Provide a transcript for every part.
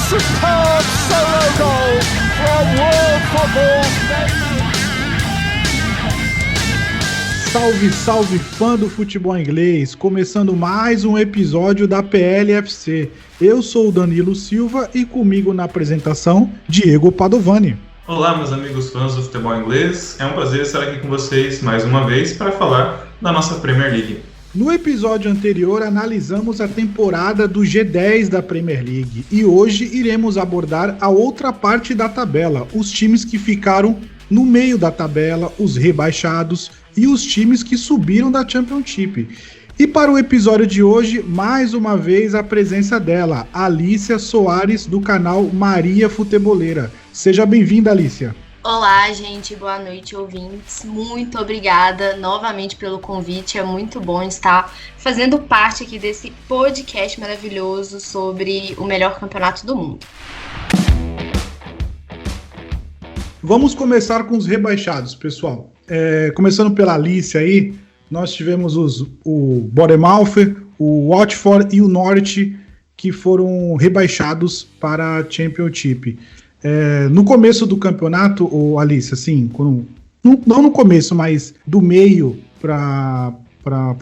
superb solo goal from World Football. Salve, salve fã do futebol inglês, começando mais um episódio da PLFC. Eu sou o Danilo Silva e comigo na apresentação, Diego Padovani. Olá meus amigos fãs do futebol inglês, é um prazer estar aqui com vocês mais uma vez para falar da nossa Premier League. No episódio anterior analisamos a temporada do G10 da Premier League e hoje iremos abordar a outra parte da tabela, os times que ficaram no meio da tabela, os rebaixados e os times que subiram da Championship. E para o episódio de hoje, mais uma vez a presença dela, Alícia Soares, do canal Maria Futeboleira. Seja bem-vinda, Alícia. Olá, gente. Boa noite, ouvintes. Muito obrigada novamente pelo convite. É muito bom estar fazendo parte aqui desse podcast maravilhoso sobre o melhor campeonato do mundo. Vamos começar com os rebaixados, pessoal. Começando pela Alícia aí, nós tivemos o Bournemouth, o Watford e o Norwich que foram rebaixados para a Championship. No começo do campeonato, Alícia, assim, não no começo, mas do meio para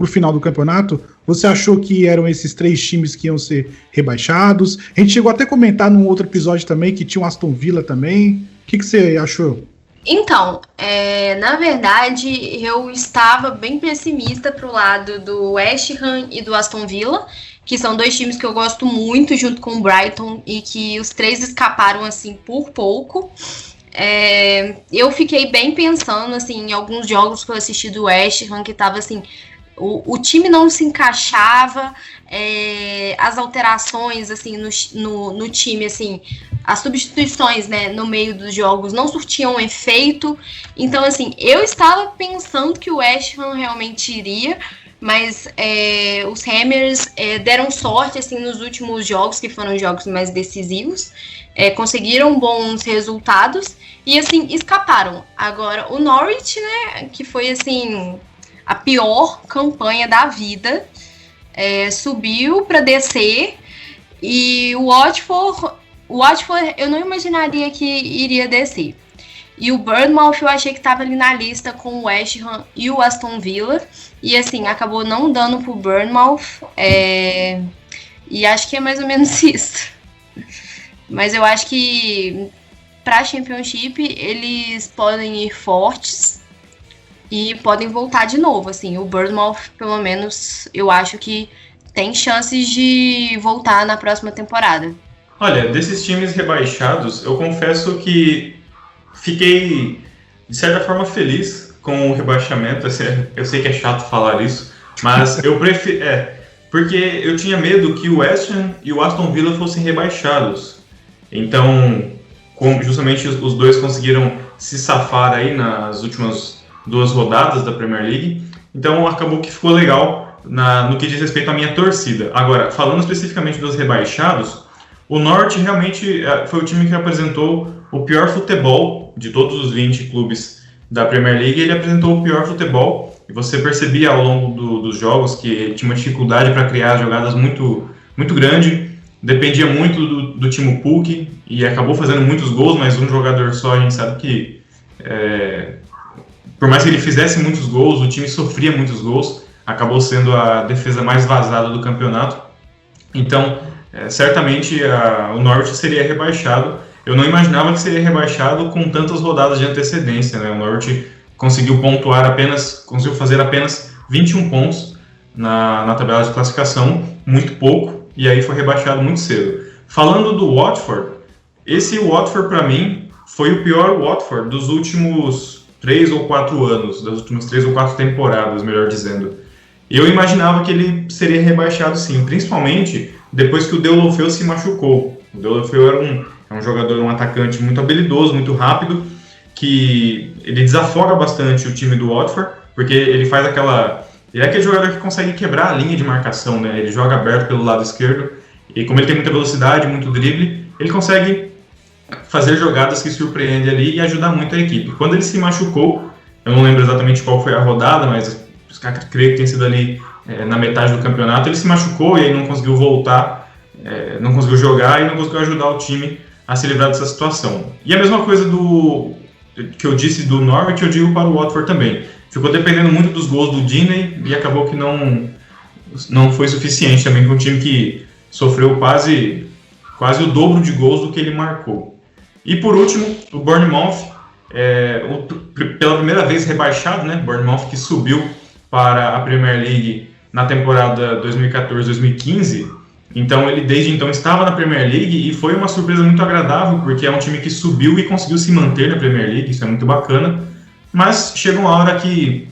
o final do campeonato, você achou que eram esses três times que iam ser rebaixados? A gente chegou até a comentar num outro episódio também que tinha o Aston Villa também. O que você achou? Então, na verdade, eu estava bem pessimista pro lado do West Ham e do Aston Villa, que são dois times que eu gosto muito, junto com o Brighton, e que os três escaparam, assim, por pouco. Eu fiquei bem pensando, assim, em alguns jogos que eu assisti do West Ham, que tava, assim, o time não se encaixava, as alterações, assim, no time, assim, as substituições, né, no meio dos jogos não surtiam efeito. Então, assim, eu estava pensando que o West Ham realmente iria, mas os Hammers deram sorte, assim, nos últimos jogos, que foram jogos mais decisivos, conseguiram bons resultados e, assim, escaparam. Agora, o Norwich, né, que foi, assim, a pior campanha da vida, subiu para descer, e o Watford eu não imaginaria que iria descer. E o Bournemouth eu achei que estava ali na lista com o West Ham e o Aston Villa. E assim, acabou não dando pro Bournemouth. E acho que é mais ou menos isso. Mas eu acho que para a Championship eles podem ir fortes e podem voltar de novo. Assim, o Bournemouth, pelo menos, eu acho que tem chances de voltar na próxima temporada. Olha, desses times rebaixados, eu confesso que fiquei, de certa forma, feliz com o rebaixamento. Eu sei que é chato falar isso, mas eu prefiro... porque eu tinha medo que o West Ham e o Aston Villa fossem rebaixados. Então, justamente os dois conseguiram se safar aí nas últimas 2 rodadas da Premier League. Então, acabou que ficou legal no que diz respeito à minha torcida. Agora, falando especificamente dos rebaixados, o Norte realmente foi o time que apresentou o pior futebol de todos os 20 clubes da Premier League. Ele apresentou o pior futebol e você percebia ao longo dos jogos que ele tinha uma dificuldade para criar jogadas muito, muito grande. Dependia muito do Timo Pukki e acabou fazendo muitos gols, mas um jogador só, a gente sabe que por mais que ele fizesse muitos gols, o time sofria muitos gols. Acabou sendo a defesa mais vazada do campeonato. Então, certamente o Norwich seria rebaixado. Eu não imaginava que seria rebaixado com tantas rodadas de antecedência, né? O Norwich conseguiu fazer apenas 21 pontos na tabela de classificação, muito pouco, e aí foi rebaixado muito cedo. Falando do Watford, esse Watford para mim foi o pior Watford dos últimos 3 ou 4 anos, das últimas 3 ou 4 temporadas, melhor dizendo. Eu imaginava que ele seria rebaixado sim, principalmente depois que o Deulofeu se machucou. O Deulofeu era um jogador, um atacante muito habilidoso, muito rápido, que ele desafoga bastante o time do Watford, porque ele faz ele é aquele jogador que consegue quebrar a linha de marcação, né? Ele joga aberto pelo lado esquerdo, e como ele tem muita velocidade, muito drible, ele consegue fazer jogadas que surpreendem ali e ajudar muito a equipe. Quando ele se machucou, eu não lembro exatamente qual foi a rodada, mas creio que tem sido ali na metade do campeonato, ele se machucou e aí não conseguiu voltar não conseguiu jogar e não conseguiu ajudar o time a se livrar dessa situação. E a mesma coisa que eu disse do Norwich, eu digo para o Watford também. Ficou dependendo muito dos gols do Deeney e acabou que não foi suficiente também para um time que sofreu quase o dobro de gols do que ele marcou. E por último, o Bournemouth, pela primeira vez rebaixado, né? Bournemouth que subiu para a Premier League na temporada 2014-2015. Então ele desde então estava na Premier League e foi uma surpresa muito agradável, porque é um time que subiu e conseguiu se manter na Premier League, isso é muito bacana. Mas chega uma hora que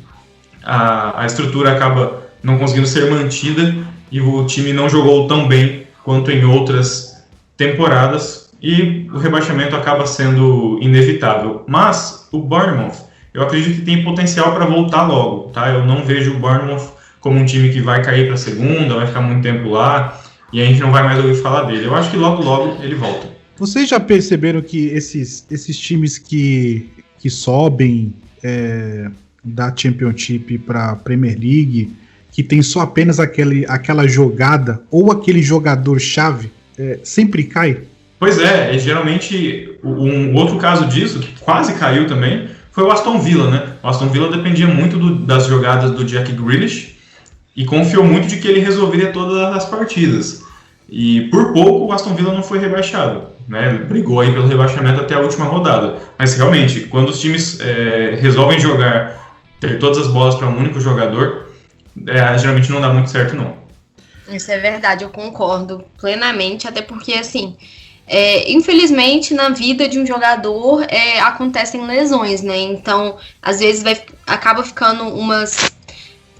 a estrutura acaba não conseguindo ser mantida e o time não jogou tão bem quanto em outras temporadas e o rebaixamento acaba sendo inevitável. Mas o Bournemouth, eu acredito que tem potencial para voltar logo, tá? Eu não vejo o Bournemouth como um time que vai cair para a segunda, vai ficar muito tempo lá e a gente não vai mais ouvir falar dele. Eu acho que logo ele volta. Vocês já perceberam que esses times que sobem da Championship para a Premier League, que tem só apenas aquela jogada ou aquele jogador-chave, sempre cai? Pois é, geralmente um outro caso disso, que quase caiu também, foi o Aston Villa, né? O Aston Villa dependia muito das jogadas do Jack Grealish e confiou muito de que ele resolveria todas as partidas. E por pouco o Aston Villa não foi rebaixado, né? Brigou aí pelo rebaixamento até a última rodada. Mas realmente, quando os times resolvem ter todas as bolas para um único jogador, geralmente não dá muito certo, não. Isso é verdade, eu concordo plenamente, até porque, assim, infelizmente, na vida de um jogador acontecem lesões, né? Então, às vezes acaba ficando umas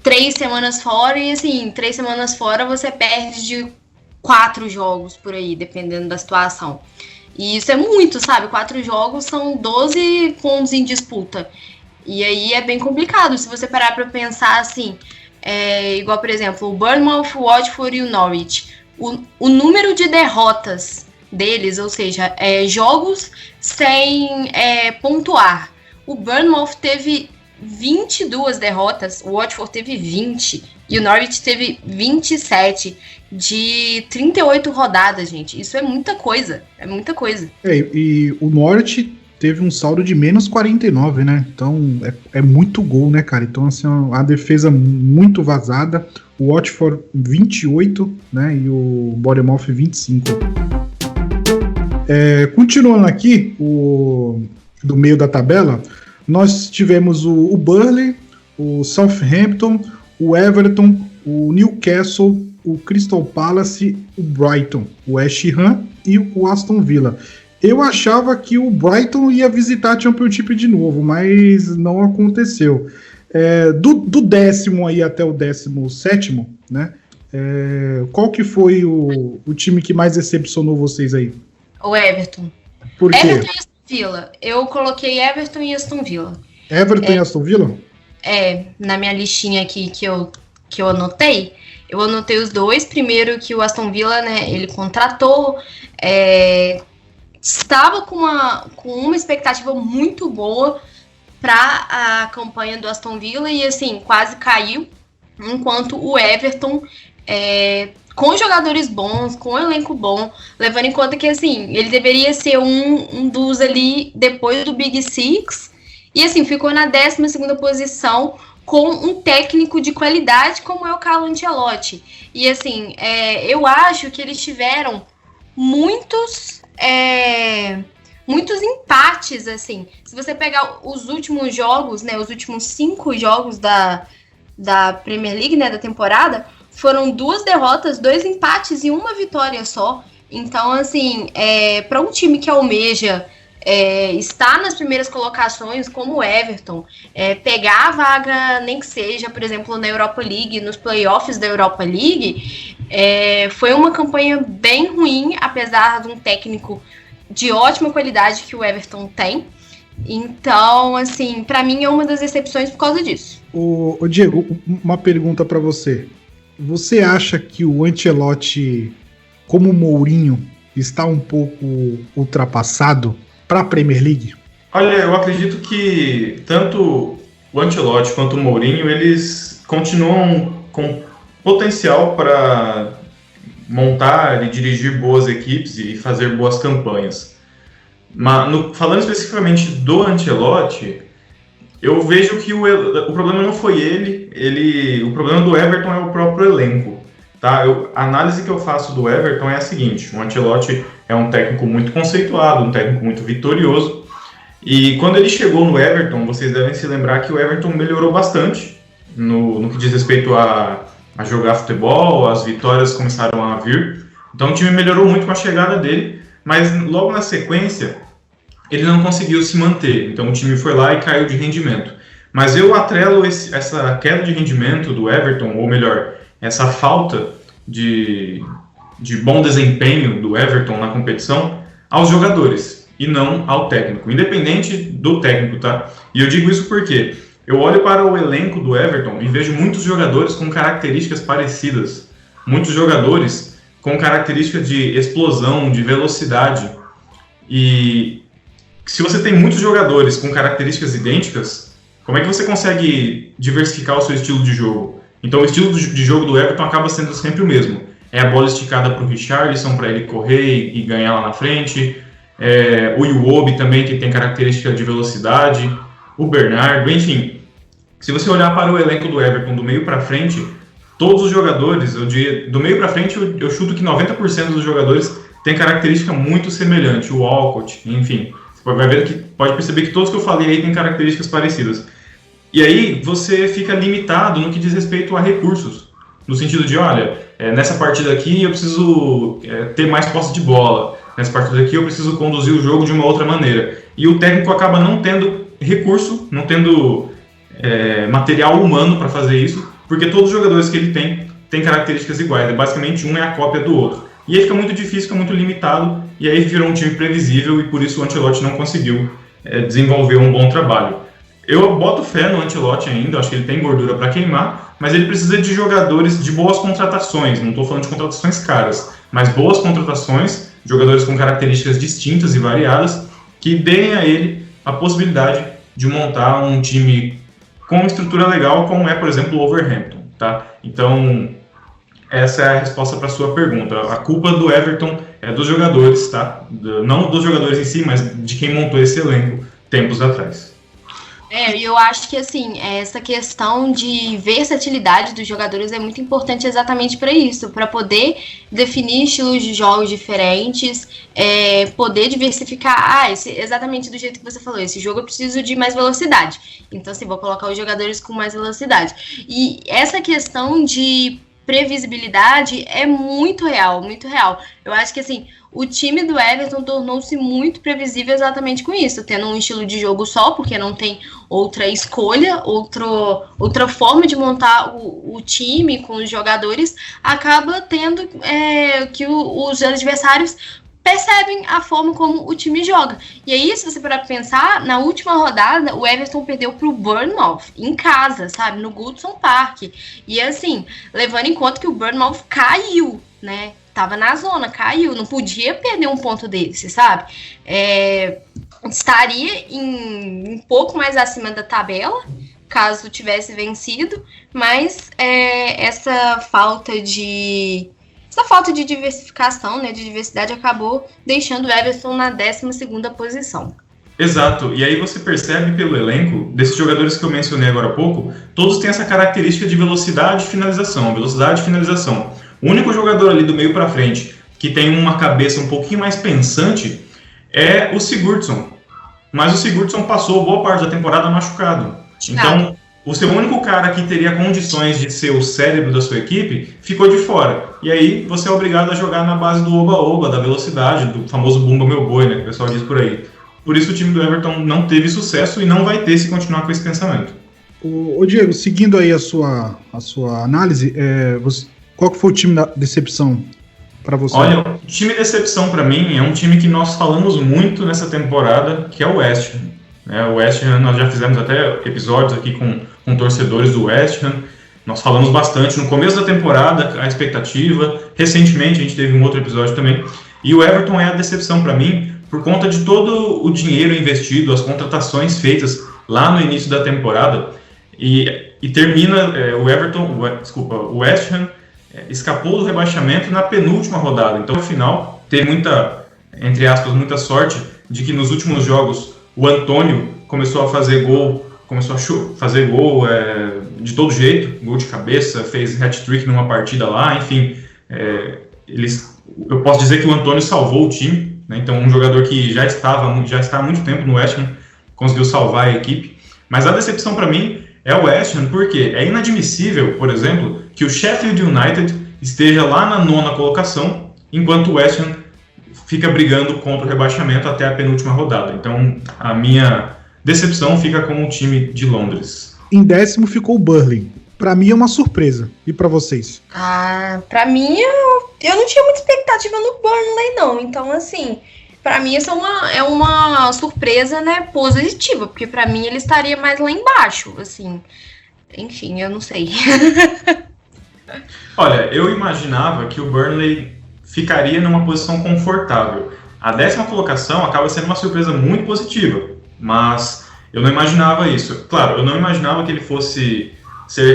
3 semanas fora e, assim, 3 semanas fora você perde de 4 jogos por aí, dependendo da situação. E isso é muito, sabe? 4 jogos são 12 pontos em disputa. E aí é bem complicado. Se você parar para pensar assim, igual, por exemplo, o Bournemouth, o Watford e o Norwich. O número de derrotas deles, ou seja, jogos sem pontuar. O Bournemouth teve 22 derrotas, o Watford teve 20 e o Norwich teve 27 de 38 rodadas, gente. Isso é muita coisa, E o Norwich teve um saldo de menos 49, né? Então é muito gol, né, cara? Então, assim, a defesa muito vazada. O Watford 28, né? E o Bournemouth 25. Continuando aqui, do meio da tabela, nós tivemos o Burnley, o Southampton, o Everton, o Newcastle, o Crystal Palace, o Brighton, o West Ham e o Aston Villa. Eu achava que o Brighton ia visitar a Championship de novo, mas não aconteceu. Do 10º aí até o 17º, né? Qual que foi o time que mais decepcionou vocês aí? O Everton. Por quê? Everton e Aston Villa. Eu coloquei Everton e Aston Villa. Everton e Aston Villa? Na minha listinha aqui que eu anotei, eu anotei os dois. Primeiro que o Aston Villa, né, ele contratou, estava com uma expectativa muito boa para a campanha do Aston Villa e, assim, quase caiu, enquanto o Everton, com jogadores bons, com um elenco bom, levando em conta que, assim, ele deveria ser um dos ali depois do Big Six e, assim, ficou na 12ª posição com um técnico de qualidade como é o Carlo Ancelotti. E, assim, eu acho que eles tiveram muitos empates, assim. Se você pegar os últimos jogos, né, os últimos 5 jogos da Premier League, né, da temporada, foram 2 derrotas, 2 empates e 1 vitória só. Então, assim, para um time que almeja estar nas primeiras colocações, como o Everton, pegar a vaga, nem que seja, por exemplo, na Europa League, nos playoffs da Europa League, foi uma campanha bem ruim, apesar de um técnico de ótima qualidade que o Everton tem. Então, assim, para mim é uma das decepções por causa disso. Ô Diego, uma pergunta para você. Você acha que o Ancelotti, como o Mourinho, está um pouco ultrapassado para a Premier League? Olha, eu acredito que tanto o Ancelotti quanto o Mourinho, eles continuam com potencial para montar e dirigir boas equipes e fazer boas campanhas. Mas, falando especificamente do Ancelotti, eu vejo que o problema não foi ele, o problema do Everton é o próprio elenco. Tá? A análise que eu faço do Everton é a seguinte: o Ancelotti é um técnico muito conceituado, um técnico muito vitorioso, e quando ele chegou no Everton, vocês devem se lembrar que o Everton melhorou bastante no que diz respeito a jogar futebol, as vitórias começaram a vir, então o time melhorou muito com a chegada dele, mas logo na sequência ele não conseguiu se manter, então o time foi lá e caiu de rendimento. Mas eu atrelo essa queda de rendimento do Everton, ou melhor, essa falta de bom desempenho do Everton na competição aos jogadores e não ao técnico, independente do técnico, tá? E eu digo isso porque eu olho para o elenco do Everton e vejo muitos jogadores com características parecidas, muitos jogadores com características de explosão, de velocidade, e se você tem muitos jogadores com características idênticas, como é que você consegue diversificar o seu estilo de jogo? Então o estilo de jogo do Everton acaba sendo sempre o mesmo. É a bola esticada para o Richarlison, para ele correr e ganhar lá na frente. O Iwobi também, que tem característica de velocidade. O Bernardo, enfim. Se você olhar para o elenco do Everton do meio para frente, todos os jogadores, do meio para frente, eu chuto que 90% dos jogadores têm característica muito semelhante. O Walcott, enfim. Pode perceber que todos que eu falei aí têm características parecidas. E aí você fica limitado no que diz respeito a recursos. No sentido de, olha, nessa partida aqui eu preciso ter mais posse de bola. Nessa partida aqui eu preciso conduzir o jogo de uma outra maneira. E o técnico acaba não tendo recurso, não tendo material humano para fazer isso, porque todos os jogadores que ele têm características iguais. Basicamente um é a cópia do outro. E aí fica muito difícil, fica muito limitado, e aí virou um time previsível e por isso o Ancelotti não conseguiu desenvolver um bom trabalho. Eu boto fé no Ancelotti ainda, acho que ele tem gordura para queimar, mas ele precisa de jogadores de boas contratações, não estou falando de contratações caras, mas boas contratações, jogadores com características distintas e variadas, que deem a ele a possibilidade de montar um time com uma estrutura legal, como é, por exemplo, o Wolverhampton. Tá? Então, essa é a resposta para a sua pergunta. A culpa do Everton é dos jogadores, tá? Não dos jogadores em si, mas de quem montou esse elenco tempos atrás. Eu acho que assim, essa questão de versatilidade dos jogadores é muito importante exatamente para isso, para poder definir estilos de jogos diferentes, poder diversificar, exatamente do jeito que você falou, esse jogo eu preciso de mais velocidade, então assim, vou colocar os jogadores com mais velocidade. E essa questão de previsibilidade é muito real, muito real. Eu acho que assim, o time do Everton tornou-se muito previsível exatamente com isso, tendo um estilo de jogo só, porque não tem outra escolha, outra forma de montar o time com os jogadores, acaba tendo que os adversários percebem a forma como o time joga. E aí, se você parar pra pensar, na última rodada, o Everton perdeu pro Bournemouth, em casa, sabe? No Goodson Park. E assim, levando em conta que o Bournemouth caiu, né? Tava na zona, caiu. Não podia perder um ponto desse, sabe? Estaria um pouco mais acima da tabela, caso tivesse vencido. Mas essa falta de diversificação, né, de diversidade, acabou deixando o Everton na 12ª posição. Exato, e aí você percebe pelo elenco, desses jogadores que eu mencionei agora há pouco, todos têm essa característica de velocidade e finalização. O único jogador ali do meio para frente que tem uma cabeça um pouquinho mais pensante é o Sigurdsson. Mas o Sigurdsson passou boa parte da temporada machucado. Então, o seu único cara que teria condições de ser o cérebro da sua equipe ficou de fora. E aí você é obrigado a jogar na base do oba-oba, da velocidade, do famoso bumba meu boi, né, que o pessoal diz por aí. Por isso o time do Everton não teve sucesso e não vai ter se continuar com esse pensamento. Ô Diego, seguindo aí a sua análise, qual que foi o time da decepção para você? Olha, o time decepção para mim é um time que nós falamos muito nessa temporada, que é o West Ham. O West Ham, nós já fizemos até episódios aqui com torcedores do West Ham. Nós falamos bastante no começo da temporada, a expectativa. Recentemente a gente teve um outro episódio também. E o Everton é a decepção para mim por conta de todo o dinheiro investido, as contratações feitas lá no início da temporada. E termina o West Ham escapou do rebaixamento na penúltima rodada. Então, no final, teve muita, entre aspas, muita sorte de que nos últimos jogos o Antônio começou a fazer gol, de todo jeito, gol de cabeça, fez hat-trick numa partida lá, enfim, eu posso dizer que o Antônio salvou o time, né? Então um jogador que já está há muito tempo no West Ham conseguiu salvar a equipe, mas a decepção para mim é o West Ham, porque é inadmissível, por exemplo, que o Sheffield United esteja lá na 9ª colocação, enquanto o West Ham fica brigando contra o rebaixamento até a penúltima rodada. Então a minha decepção fica com o time de Londres. Em 10º ficou o Burnley. Pra mim é uma surpresa. E pra vocês? Pra mim, eu não tinha muita expectativa no Burnley, não. Então, assim, pra mim essa é uma surpresa, né, positiva. Porque pra mim ele estaria mais lá embaixo, assim. Enfim, eu não sei. Olha, eu imaginava que o Burnley ficaria numa posição confortável. A 10ª colocação acaba sendo uma surpresa muito positiva. Mas eu não imaginava isso. Claro, eu não imaginava que ele fosse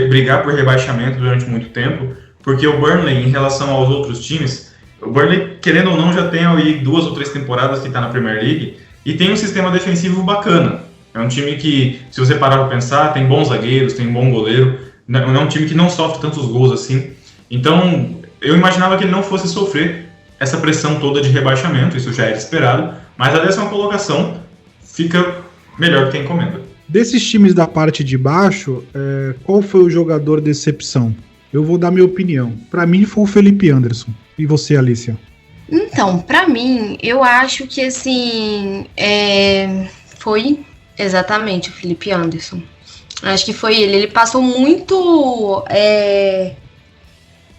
brigar por rebaixamento durante muito tempo, porque o Burnley, em relação aos outros times, o Burnley, querendo ou não, já tem aí 2 ou 3 temporadas que está na Premier League e tem um sistema defensivo bacana. É um time que, se você parar para pensar, tem bons zagueiros, tem um bom goleiro, é um time que não sofre tantos gols assim. Então, eu imaginava que ele não fosse sofrer essa pressão toda de rebaixamento, isso já era esperado, mas a 10ª colocação fica melhor do que a encomenda. Desses times da parte de baixo, qual foi o jogador decepção? Eu vou dar minha opinião. Pra mim foi o Felipe Anderson. E você, Alicia? Então, pra mim, eu acho que assim, foi exatamente o Felipe Anderson. Acho que foi ele. Ele passou muito...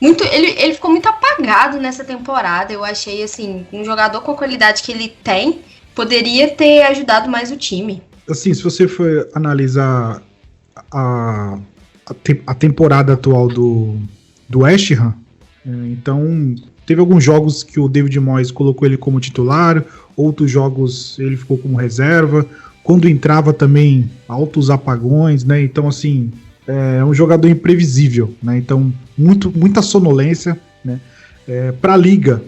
ele ficou muito apagado nessa temporada. Eu achei, assim, um jogador com a qualidade que ele tem, poderia ter ajudado mais o time. Assim, se você for analisar a temporada atual do West Ham, então teve alguns jogos que o David Moyes colocou ele como titular, outros jogos ele ficou como reserva, quando entrava também altos apagões, né? Então, assim, é um jogador imprevisível, né? Então, muita sonolência, né? Para a Liga,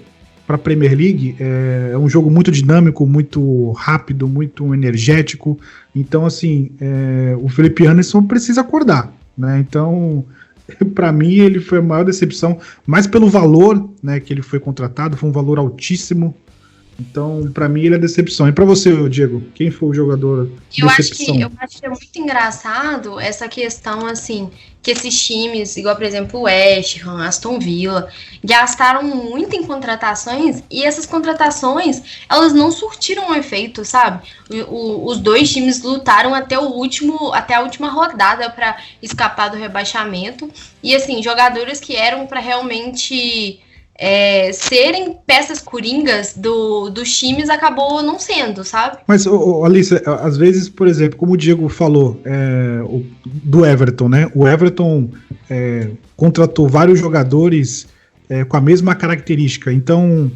para a Premier League, é um jogo muito dinâmico, muito rápido, muito energético. Então, assim, o Felipe Anderson precisa acordar, né? Então, para mim, ele foi a maior decepção, mais pelo valor, né, que ele foi contratado, foi um valor altíssimo. Então, para mim, ele é decepção. E para você, Diego, quem foi o jogador decepção? Eu acho que é muito engraçado essa questão, assim, que esses times, igual, por exemplo, o West Ham, Aston Villa, gastaram muito em contratações e essas contratações, elas não surtiram um efeito, sabe? Os dois times lutaram até a última rodada para escapar do rebaixamento. E, assim, jogadores que eram para realmente... serem peças coringas dos times, acabou não sendo, sabe? Mas, Alice, às vezes, por exemplo, como o Diego falou, do Everton, né? O Everton contratou vários jogadores com a mesma característica. Então,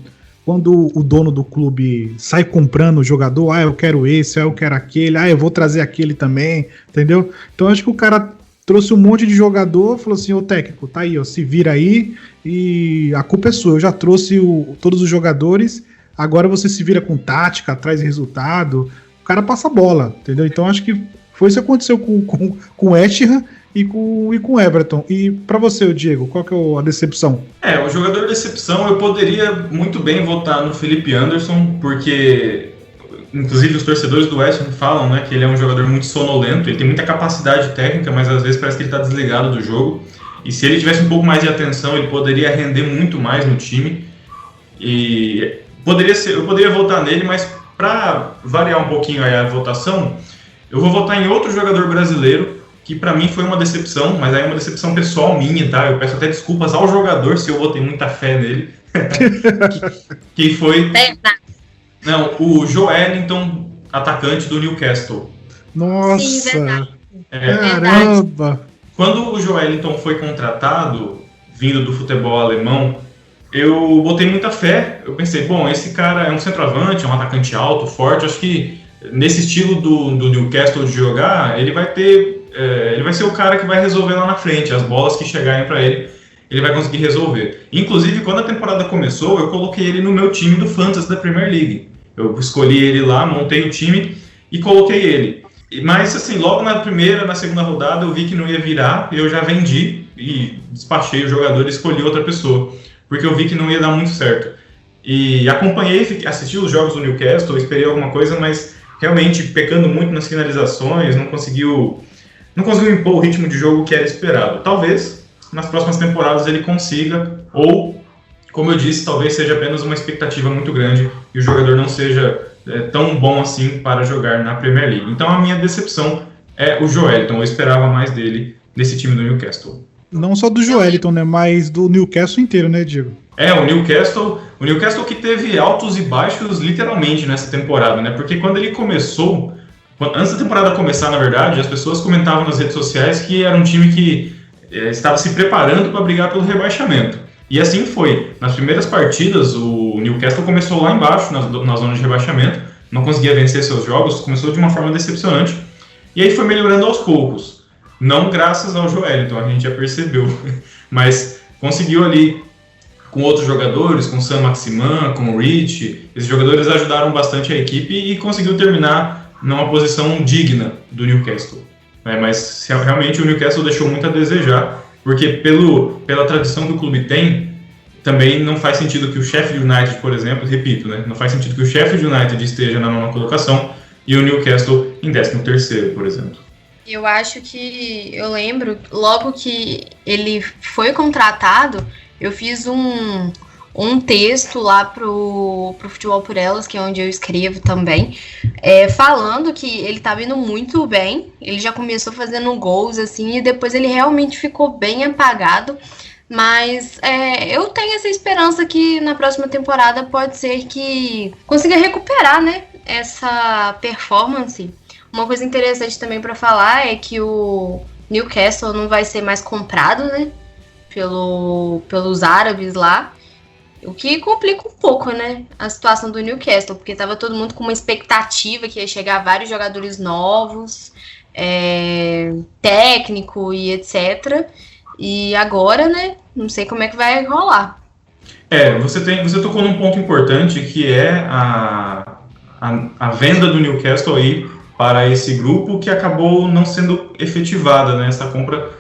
quando o dono do clube sai comprando o jogador, eu quero esse, eu quero aquele, eu vou trazer aquele também, entendeu? Então, acho que o cara trouxe um monte de jogador, falou assim, ô técnico, tá aí, ó, se vira aí e a culpa é sua, eu já trouxe todos os jogadores, agora você se vira com tática, traz resultado, o cara passa a bola, entendeu? Então acho que foi isso que aconteceu com o West Ham e com o Everton. E pra você, Diego, qual que é a decepção? O jogador de decepção, eu poderia muito bem votar no Felipe Anderson, porque... Inclusive os torcedores do West Ham falam, né, que ele é um jogador muito sonolento, ele tem muita capacidade técnica, mas às vezes parece que ele está desligado do jogo. E se ele tivesse um pouco mais de atenção, ele poderia render muito mais no time. E eu poderia votar nele, mas para variar um pouquinho aí a votação, eu vou votar em outro jogador brasileiro, que para mim foi uma decepção, mas aí é uma decepção pessoal minha, tá? Eu peço até desculpas ao jogador se eu botei muita fé nele. que foi... Não, o Joelinton, atacante do Newcastle. Nossa! Sim, verdade. Caramba! Quando o Joelinton foi contratado, vindo do futebol alemão, eu botei muita fé. Eu pensei, bom, esse cara é um centroavante, é um atacante alto, forte. Acho que nesse estilo do Newcastle de jogar, ele vai ser o cara que vai resolver lá na frente, as bolas que chegarem para ele. ele vai conseguir resolver. Inclusive, quando a temporada começou, eu coloquei ele no meu time do Fantasy da Premier League. Eu escolhi ele lá, montei o time e coloquei ele. Mas, assim, logo na segunda rodada, eu vi que não ia virar, eu já vendi e despachei o jogador e escolhi outra pessoa, porque eu vi que não ia dar muito certo. E acompanhei, assisti os jogos do Newcastle, esperei alguma coisa, mas realmente pecando muito nas finalizações, não conseguiu impor o ritmo de jogo que era esperado. Talvez nas próximas temporadas ele consiga, ou, como eu disse, talvez seja apenas uma expectativa muito grande e o jogador não seja tão bom assim para jogar na Premier League. Então a minha decepção é o Joelinton, eu esperava mais dele nesse time do Newcastle. Não só do Joelinton, né, mas do Newcastle inteiro, né, Diego? O Newcastle que teve altos e baixos literalmente nessa temporada, né? Porque quando ele começou, antes da temporada começar, na verdade, as pessoas comentavam nas redes sociais que era um time que estava se preparando para brigar pelo rebaixamento. E assim foi. Nas primeiras partidas, o Newcastle começou lá embaixo, na zona de rebaixamento, não conseguia vencer seus jogos, começou de uma forma decepcionante, e aí foi melhorando aos poucos. Não graças ao Joelinton, a gente já percebeu, mas conseguiu ali com outros jogadores, com o Sam Maximan, com o Rich, esses jogadores ajudaram bastante a equipe e conseguiu terminar numa posição digna do Newcastle. Mas realmente o Newcastle deixou muito a desejar, porque pela tradição que o clube tem, também não faz sentido que o Sheffield United, por exemplo, repito, né, não faz sentido que o Sheffield United esteja na 9ª colocação e o Newcastle em 13º, por exemplo. Eu acho que, eu lembro, logo que ele foi contratado, eu fiz um texto lá pro Futebol por Elas, que é onde eu escrevo também, falando que ele estava indo muito bem, ele já começou fazendo gols, assim, e depois ele realmente ficou bem apagado, mas eu tenho essa esperança que na próxima temporada pode ser que consiga recuperar, né, essa performance. Uma coisa interessante também para falar é que o Newcastle não vai ser mais comprado, né, pelos árabes lá, o que complica um pouco, né, a situação do Newcastle, porque estava todo mundo com uma expectativa que ia chegar vários jogadores novos, técnico e etc. E agora, né, não sei como é que vai rolar. Você tocou num ponto importante, que é a venda do Newcastle aí para esse grupo, que acabou não sendo efetivada, né, essa compra.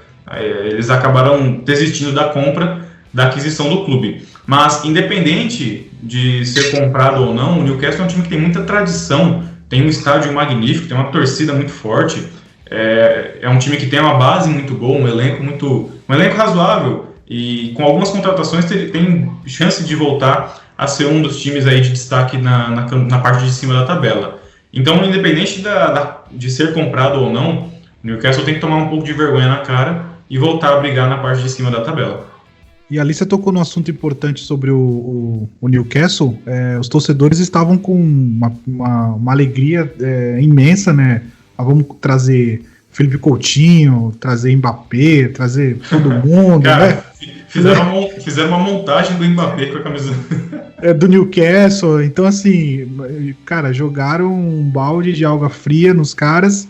Eles acabaram desistindo da compra, da aquisição do clube. Mas, independente de ser comprado ou não, o Newcastle é um time que tem muita tradição, tem um estádio magnífico, tem uma torcida muito forte, é um time que tem uma base muito boa, um elenco razoável, e com algumas contratações tem chance de voltar a ser um dos times aí de destaque na parte de cima da tabela. Então, independente de ser comprado ou não, o Newcastle tem que tomar um pouco de vergonha na cara e voltar a brigar na parte de cima da tabela. E ali você tocou num assunto importante sobre o Newcastle. Os torcedores estavam com uma alegria imensa, né? Vamos trazer Felipe Coutinho, trazer Mbappé, trazer todo mundo. Cara, né? Fizeram uma montagem do Mbappé com a camisa do Newcastle. Então, assim, cara, jogaram um balde de água fria nos caras.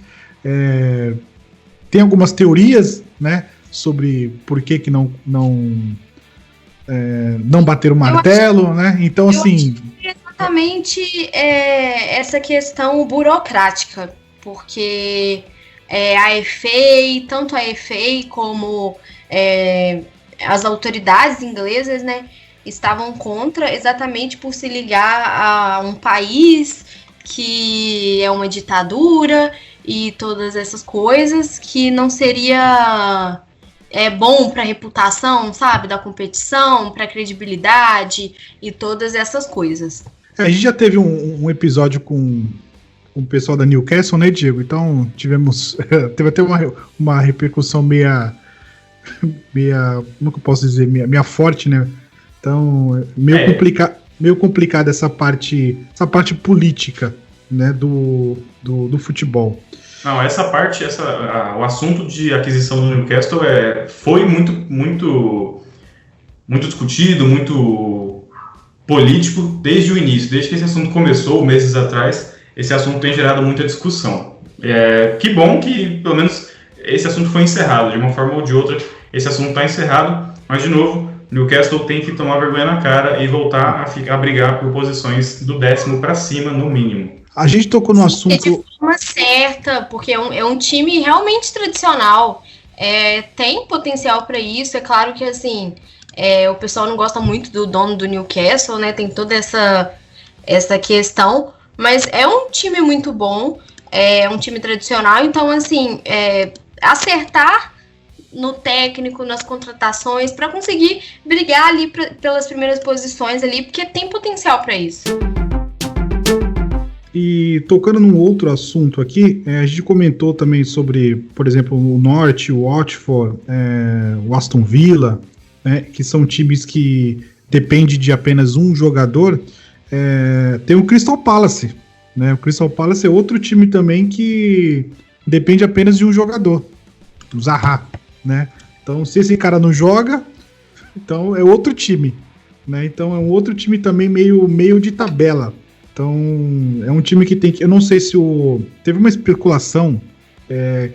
Tem algumas teorias, né, sobre por que não bater o martelo, né? Então, assim... Exatamente essa questão burocrática, porque a FA, tanto a FA como as autoridades inglesas, né, estavam contra, exatamente por se ligar a um país que é uma ditadura e todas essas coisas, que não seria bom para a reputação, sabe, da competição, para a credibilidade e todas essas coisas. A gente já teve um episódio com o pessoal da Newcastle, né, Diego? Então teve até uma repercussão meia, como que eu posso dizer, meia forte, né? Então, meio complicada essa parte política, né, do futebol. Não, essa parte, o assunto de aquisição do Newcastle foi muito, muito, muito discutido, muito político desde o início, desde que esse assunto começou, meses atrás, esse assunto tem gerado muita discussão. Que bom que, pelo menos, esse assunto foi encerrado, de uma forma ou de outra, esse assunto está encerrado, mas de novo, Newcastle tem que tomar vergonha na cara e voltar a brigar por posições do 10º para cima, no mínimo. A gente tocou no assunto... De forma certa, porque é um time realmente tradicional. Tem potencial para isso. É claro que assim, o pessoal não gosta muito do dono do Newcastle, né? Tem toda essa questão, mas é um time muito bom, é um time tradicional. Então, assim, acertar no técnico, nas contratações, para conseguir brigar ali pelas primeiras posições ali, porque tem potencial para isso. E tocando num outro assunto aqui, a gente comentou também sobre, por exemplo, o Norwich, o Watford, o Aston Villa, né, que são times que dependem de apenas um jogador. Tem o Crystal Palace, né? O Crystal Palace é outro time também que depende apenas de um jogador, o Zaha, né? Então, se esse cara não joga, então é outro time, né? Então é um outro time também meio de tabela. Então, é um time que tem que... Eu não sei se teve uma especulação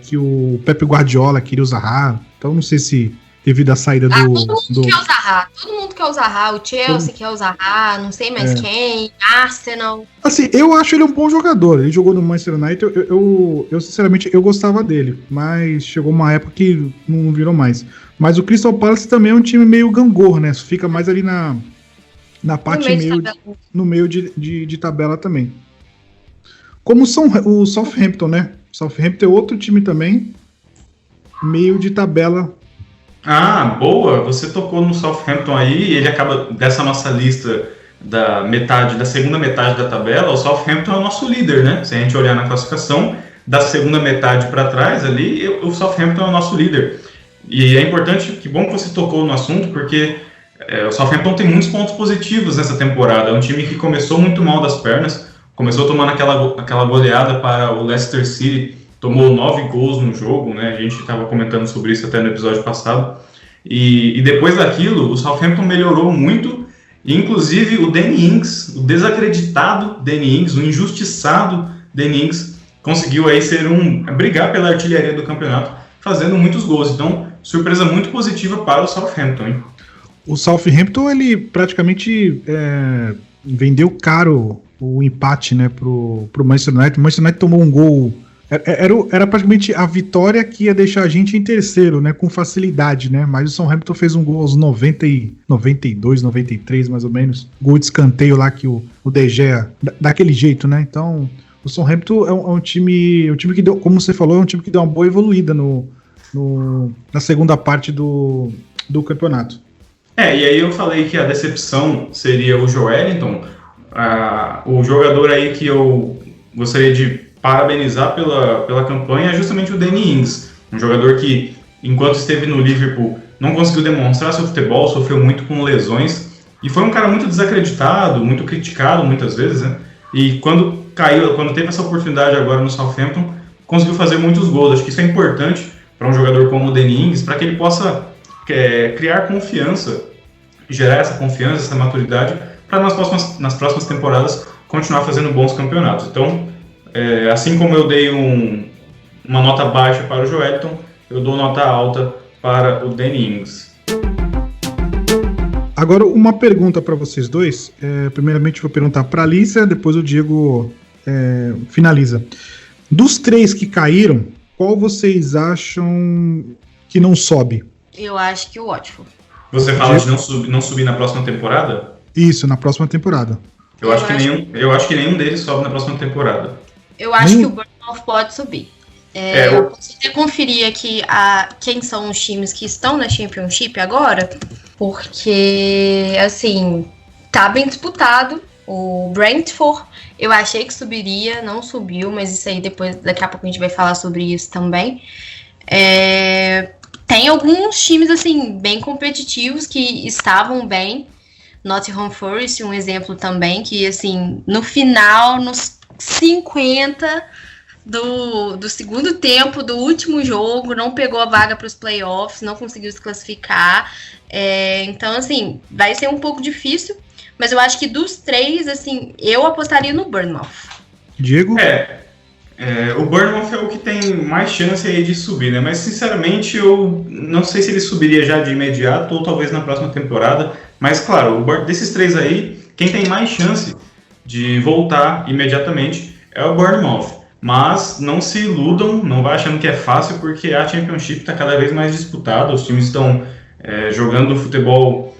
que o Pep Guardiola queria o Zaha. Então, não sei se devido à saída todo mundo quer o Zaha. Todo mundo quer o Zaha. O Chelsea quer o Zaha. Não sei mais quem. Arsenal. Assim, eu acho ele um bom jogador. Ele jogou no Manchester United. Eu sinceramente, eu gostava dele. Mas chegou uma época que não virou mais. Mas o Crystal Palace também é um time meio gangorra, né? Fica mais ali na parte no meio de tabela também. Como o Southampton, né? O Southampton é outro time também, meio de tabela. Ah, boa! Você tocou no Southampton aí, ele acaba dessa nossa lista da segunda metade da tabela. O Southampton é o nosso líder, né? Se a gente olhar na classificação, da segunda metade para trás ali, o Southampton é o nosso líder. E é importante, que bom que você tocou no assunto, porque o Southampton tem muitos pontos positivos nessa temporada. É um time que começou muito mal das pernas, começou tomando aquela goleada para o Leicester City, tomou 9 gols no jogo, né? A gente estava comentando sobre isso até no episódio passado. E depois daquilo, o Southampton melhorou muito, e inclusive o Danny Ings, o desacreditado Danny Ings, o injustiçado Danny Ings, conseguiu aí brigar pela artilharia do campeonato, fazendo muitos gols. Então, surpresa muito positiva para o Southampton, hein? O Southampton, ele praticamente vendeu caro o empate, né, pro Manchester United. O Manchester United tomou um gol. Era praticamente a vitória que ia deixar a gente em terceiro, né, com facilidade, né? Mas o Southampton fez um gol aos 92, 93, mais ou menos. Gol de escanteio lá que o De Gea, daquele jeito, né? Então, o Southampton é um time que deu, como você falou, é um time que deu uma boa evoluída na segunda parte do campeonato. E aí eu falei que a decepção seria o Joelinton, o jogador aí que eu gostaria de parabenizar pela campanha é justamente o Danny Ings, um jogador que, enquanto esteve no Liverpool, não conseguiu demonstrar seu futebol, sofreu muito com lesões, e foi um cara muito desacreditado, muito criticado muitas vezes, né? E quando teve essa oportunidade agora no Southampton, conseguiu fazer muitos gols. Acho que isso é importante para um jogador como o Danny Ings, para que ele possa criar confiança, gerar essa confiança, essa maturidade, para nas próximas temporadas continuar fazendo bons campeonatos. Então, assim como eu dei uma nota baixa para o Joelinton, eu dou nota alta para o Danny Ings. Agora, uma pergunta para vocês dois. Primeiramente, vou perguntar para a Alicia, depois o Diego finaliza. Dos 3 que caíram, qual vocês acham que não sobe? Eu acho que o Watford. Você fala de não subir na próxima temporada? Isso, na próxima temporada. Eu acho que nenhum deles sobe na próxima temporada. Eu acho que o Bournemouth pode subir. Eu posso até conferir aqui quem são os times que estão na Championship agora, porque, assim, tá bem disputado. O Brentford, eu achei que subiria, não subiu, mas isso aí daqui a pouco a gente vai falar sobre isso também. Tem alguns times, assim, bem competitivos que estavam bem. Nottingham Forest, um exemplo também, que, assim, no final, nos 50 do segundo tempo do último jogo, não pegou a vaga para os playoffs, não conseguiu se classificar. Então, assim, vai ser um pouco difícil, mas eu acho que dos 3, assim, eu apostaria no Bournemouth. Diego? O Bournemouth é o que tem mais chance aí de subir, né? Mas, sinceramente, eu não sei se ele subiria já de imediato ou talvez na próxima temporada. Mas, claro, desses três aí, quem tem mais chance de voltar imediatamente é o Bournemouth. Mas não se iludam, não vá achando que é fácil, porque a Championship está cada vez mais disputada. Os times estão jogando futebol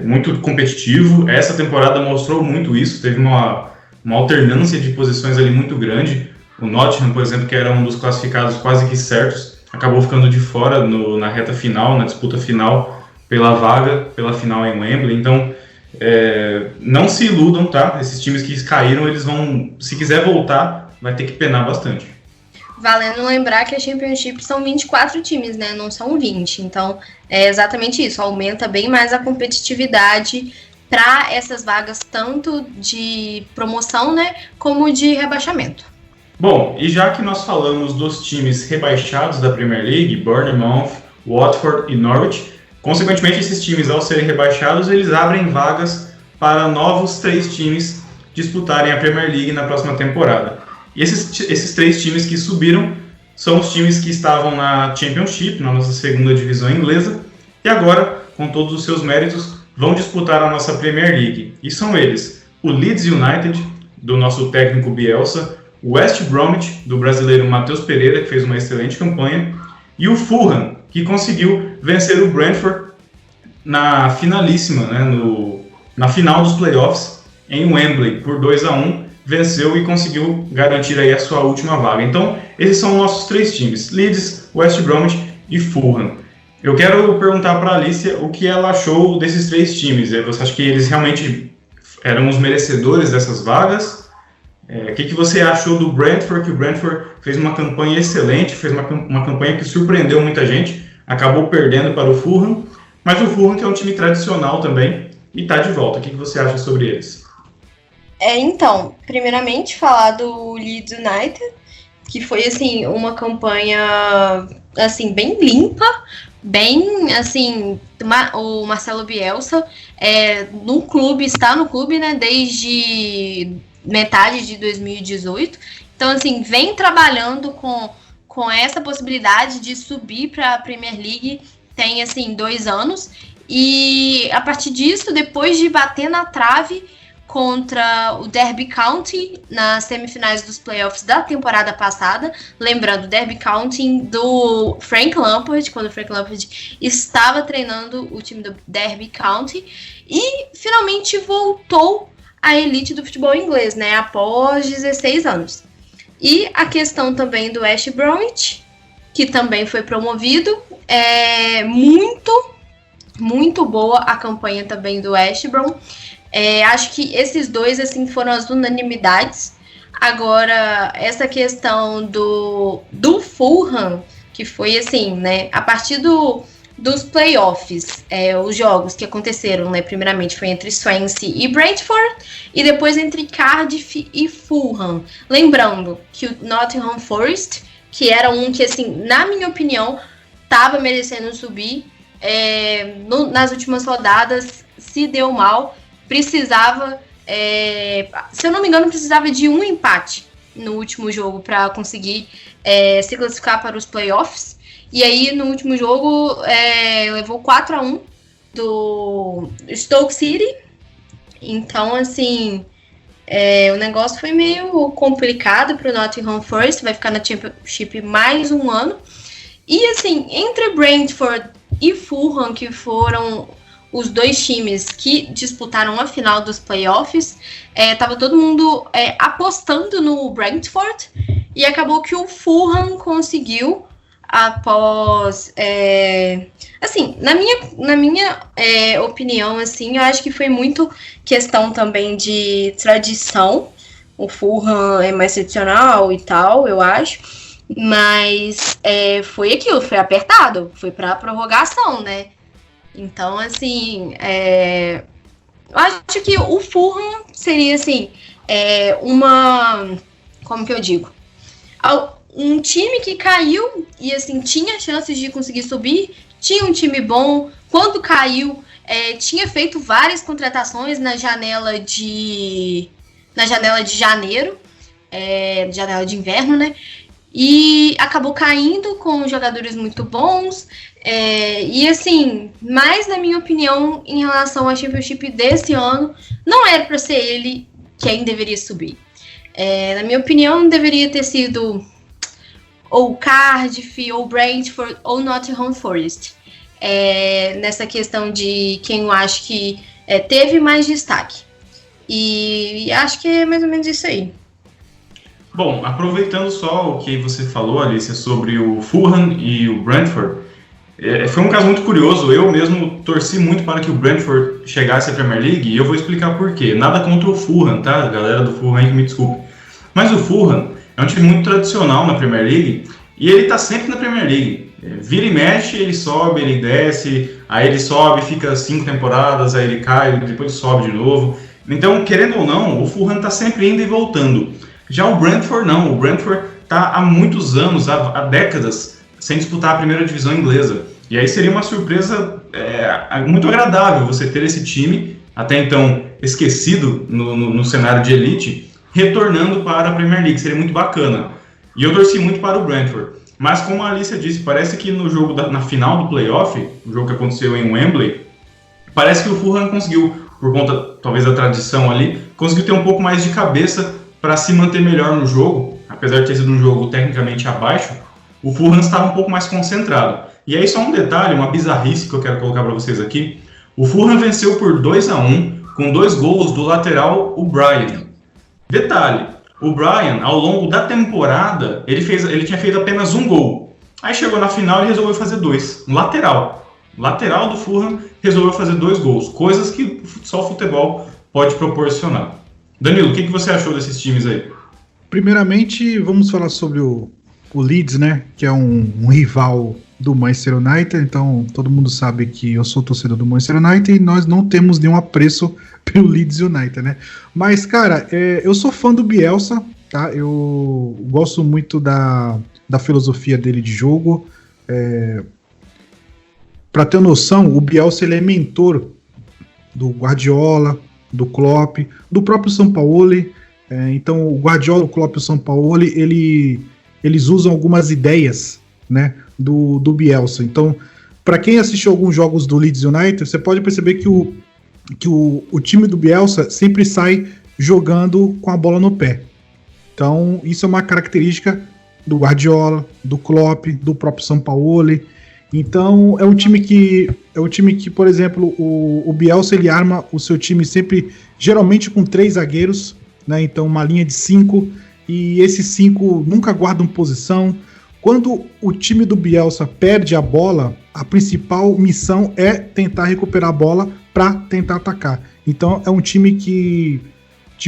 muito competitivo. Essa temporada mostrou muito isso, teve uma alternância de posições ali muito grande. O Nottingham, por exemplo, que era um dos classificados quase que certos, acabou ficando de fora na reta final, na disputa final, pela final em Wembley. Então, não se iludam, tá? Esses times que caíram, eles vão, se quiser voltar, vai ter que penar bastante. Valendo lembrar que a Championship são 24 times, né? Não são 20. Então, é exatamente isso. Aumenta bem mais a competitividade para essas vagas, tanto de promoção, né? Como de rebaixamento. Bom, e já que nós falamos dos times rebaixados da Premier League, Bournemouth, Watford e Norwich, consequentemente esses times, ao serem rebaixados, eles abrem vagas para novos 3 times disputarem a Premier League na próxima temporada. E esses 3 times que subiram são os times que estavam na Championship, na nossa segunda divisão inglesa, e agora, com todos os seus méritos, vão disputar a nossa Premier League. E são eles, o Leeds United, do nosso técnico Bielsa, o West Bromwich, do brasileiro Matheus Pereira, que fez uma excelente campanha, e o Fulham, que conseguiu vencer o Brentford na finalíssima, né, na final dos playoffs, em Wembley, por 2-1, venceu e conseguiu garantir aí a sua última vaga. Então, esses são nossos 3 times, Leeds, West Bromwich e Fulham. Eu quero perguntar para a Alicia o que ela achou desses 3 times. Você acha que eles realmente eram os merecedores dessas vagas? O que você achou do Brentford? Que o Brentford fez uma campanha excelente, fez uma campanha que surpreendeu muita gente, acabou perdendo para o Fulham, mas o Fulham que é um time tradicional também e está de volta. O que você acha sobre eles? Então, primeiramente falar do Leeds United, que foi assim uma campanha assim bem limpa, bem assim, o Marcelo Bielsa está no clube, né, desde metade de 2018, então assim, vem trabalhando com essa possibilidade de subir para a Premier League tem assim 2 anos, e a partir disso, depois de bater na trave contra o Derby County nas semifinais dos playoffs da temporada passada, lembrando, Derby County do Frank Lampard, quando o Frank Lampard estava treinando o time do Derby County, e finalmente voltou à elite do futebol inglês, né, após 16 anos. E a questão também do West Bromwich, que também foi promovido, é muito boa a campanha também do West Brom. Acho que esses 2 assim, foram as unanimidades. Agora, essa questão do Fulham, que foi assim, né, a partir dos playoffs, os jogos que aconteceram, né, primeiramente foi entre Swansea e Brentford, e depois entre Cardiff e Fulham. Lembrando que o Nottingham Forest, que era um que, assim, na minha opinião, estava merecendo subir, nas últimas rodadas se deu mal, precisava, se eu não me engano, precisava de um empate no último jogo para conseguir se classificar para os playoffs. E aí, no último jogo, levou 4-1 do Stoke City. Então, assim, o negócio foi meio complicado para o Nottingham Forest. Vai ficar na Championship mais um ano. E, assim, entre Brentford e Fulham, que foram os 2 times que disputaram a final dos playoffs, tava todo mundo apostando no Brentford. E acabou que o Fulham conseguiu, após, assim, na minha opinião, assim, eu acho que foi muito questão também de tradição. O Fulham é mais tradicional e tal, eu acho, mas foi aquilo, foi apertado, foi para prorrogação, né? Então, assim, eu acho que o Fulham seria, assim, como que eu digo? Um time que caiu e, assim, tinha chances de conseguir subir, tinha um time bom, quando caiu, tinha feito várias contratações na janela de janeiro, janela de inverno, né? E acabou caindo com jogadores muito bons. E assim, mais na minha opinião, em relação ao Championship desse ano, não era para ser ele quem deveria subir. Na minha opinião, deveria ter sido ou Cardiff, ou Brentford, ou Nottingham Forest. Nessa questão de quem eu acho que teve mais destaque. E acho que é mais ou menos isso aí. Bom, aproveitando só o que você falou, Alicia, sobre o Fulham e o Brentford, foi um caso muito curioso. Eu mesmo torci muito para que o Brentford chegasse à Premier League, e eu vou explicar por quê. Nada contra o Fulham, tá? Galera do Fulham aí que me desculpe. Mas o Fulham é um time muito tradicional na Premier League, e ele tá sempre na Premier League. Vira e mexe, ele sobe, ele desce, aí ele sobe, fica 5 temporadas, aí ele cai, depois sobe de novo. Então, querendo ou não, o Fulham tá sempre indo e voltando. Já o Brentford não, o Brentford está há muitos anos, há décadas, sem disputar a primeira divisão inglesa. E aí seria uma surpresa muito agradável você ter esse time, até então esquecido no cenário de elite, retornando para a Premier League, seria muito bacana. E eu torci muito para o Brentford. Mas como a Alicia disse, parece que no jogo na final do playoff, o jogo que aconteceu em Wembley, parece que o Fulham conseguiu, por conta talvez da tradição ali, conseguiu ter um pouco mais de cabeça para se manter melhor no jogo. Apesar de ter sido um jogo tecnicamente abaixo, o Fulham estava um pouco mais concentrado. E aí só um detalhe, uma bizarrice que eu quero colocar para vocês aqui. O Fulham venceu por 2-1 com 2 gols do lateral, o Brian. Detalhe, o Brian, ao longo da temporada, ele tinha feito apenas 1 gol. Aí chegou na final e resolveu fazer 2. Um lateral. O lateral do Fulham resolveu fazer 2 gols. Coisas que só o futebol pode proporcionar. Danilo, o que você achou desses times aí? Primeiramente, vamos falar sobre o Leeds, né? Que é um rival do Manchester United. Então, todo mundo sabe que eu sou torcedor do Manchester United e nós não temos nenhum apreço pelo Leeds United, né? Mas, cara, eu sou fã do Bielsa, tá? Eu gosto muito da filosofia dele de jogo. Pra ter noção, o Bielsa ele é mentor do Guardiola, do Klopp, do próprio Sampaoli. Então o Guardiola, o Klopp e o Sampaoli, eles usam algumas ideias, né, do Bielsa. Então, para quem assistiu alguns jogos do Leeds United, você pode perceber que o time do Bielsa sempre sai jogando com a bola no pé. Então isso é uma característica do Guardiola, do Klopp, do próprio Sampaoli. Então é um time que, por exemplo, o Bielsa ele arma o seu time sempre, geralmente com 3 zagueiros, né? Então uma linha de 5, e esses 5 nunca guardam posição. Quando o time do Bielsa perde a bola, a principal missão é tentar recuperar a bola para tentar atacar. Então é um time de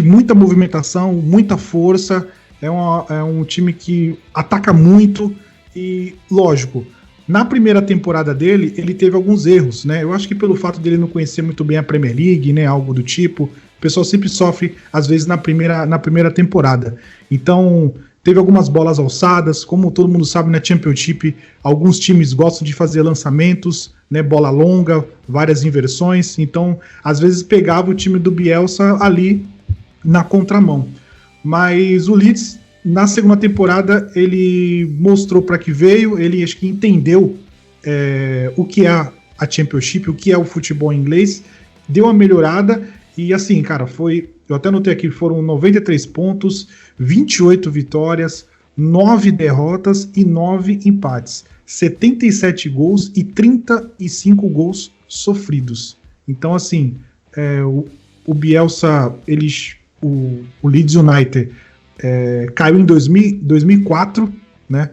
muita movimentação, muita força, é um time que ataca muito e, lógico, na primeira temporada dele, ele teve alguns erros, né? Eu acho que pelo fato dele não conhecer muito bem a Premier League, né? Algo do tipo. O pessoal sempre sofre, às vezes, na primeira temporada. Então, teve algumas bolas alçadas. Como todo mundo sabe, na Championship, alguns times gostam de fazer lançamentos, né? Bola longa, várias inversões. Então, às vezes, pegava o time do Bielsa ali na contramão. Mas o Leeds, na segunda temporada, ele mostrou para que veio, ele acho que entendeu o que é a Championship, o que é o futebol inglês, deu uma melhorada e assim, cara, eu até notei aqui, foram 93 pontos, 28 vitórias, 9 derrotas e 9 empates, 77 gols e 35 gols sofridos. Então assim, o Bielsa, o Leeds United caiu em 2004, né?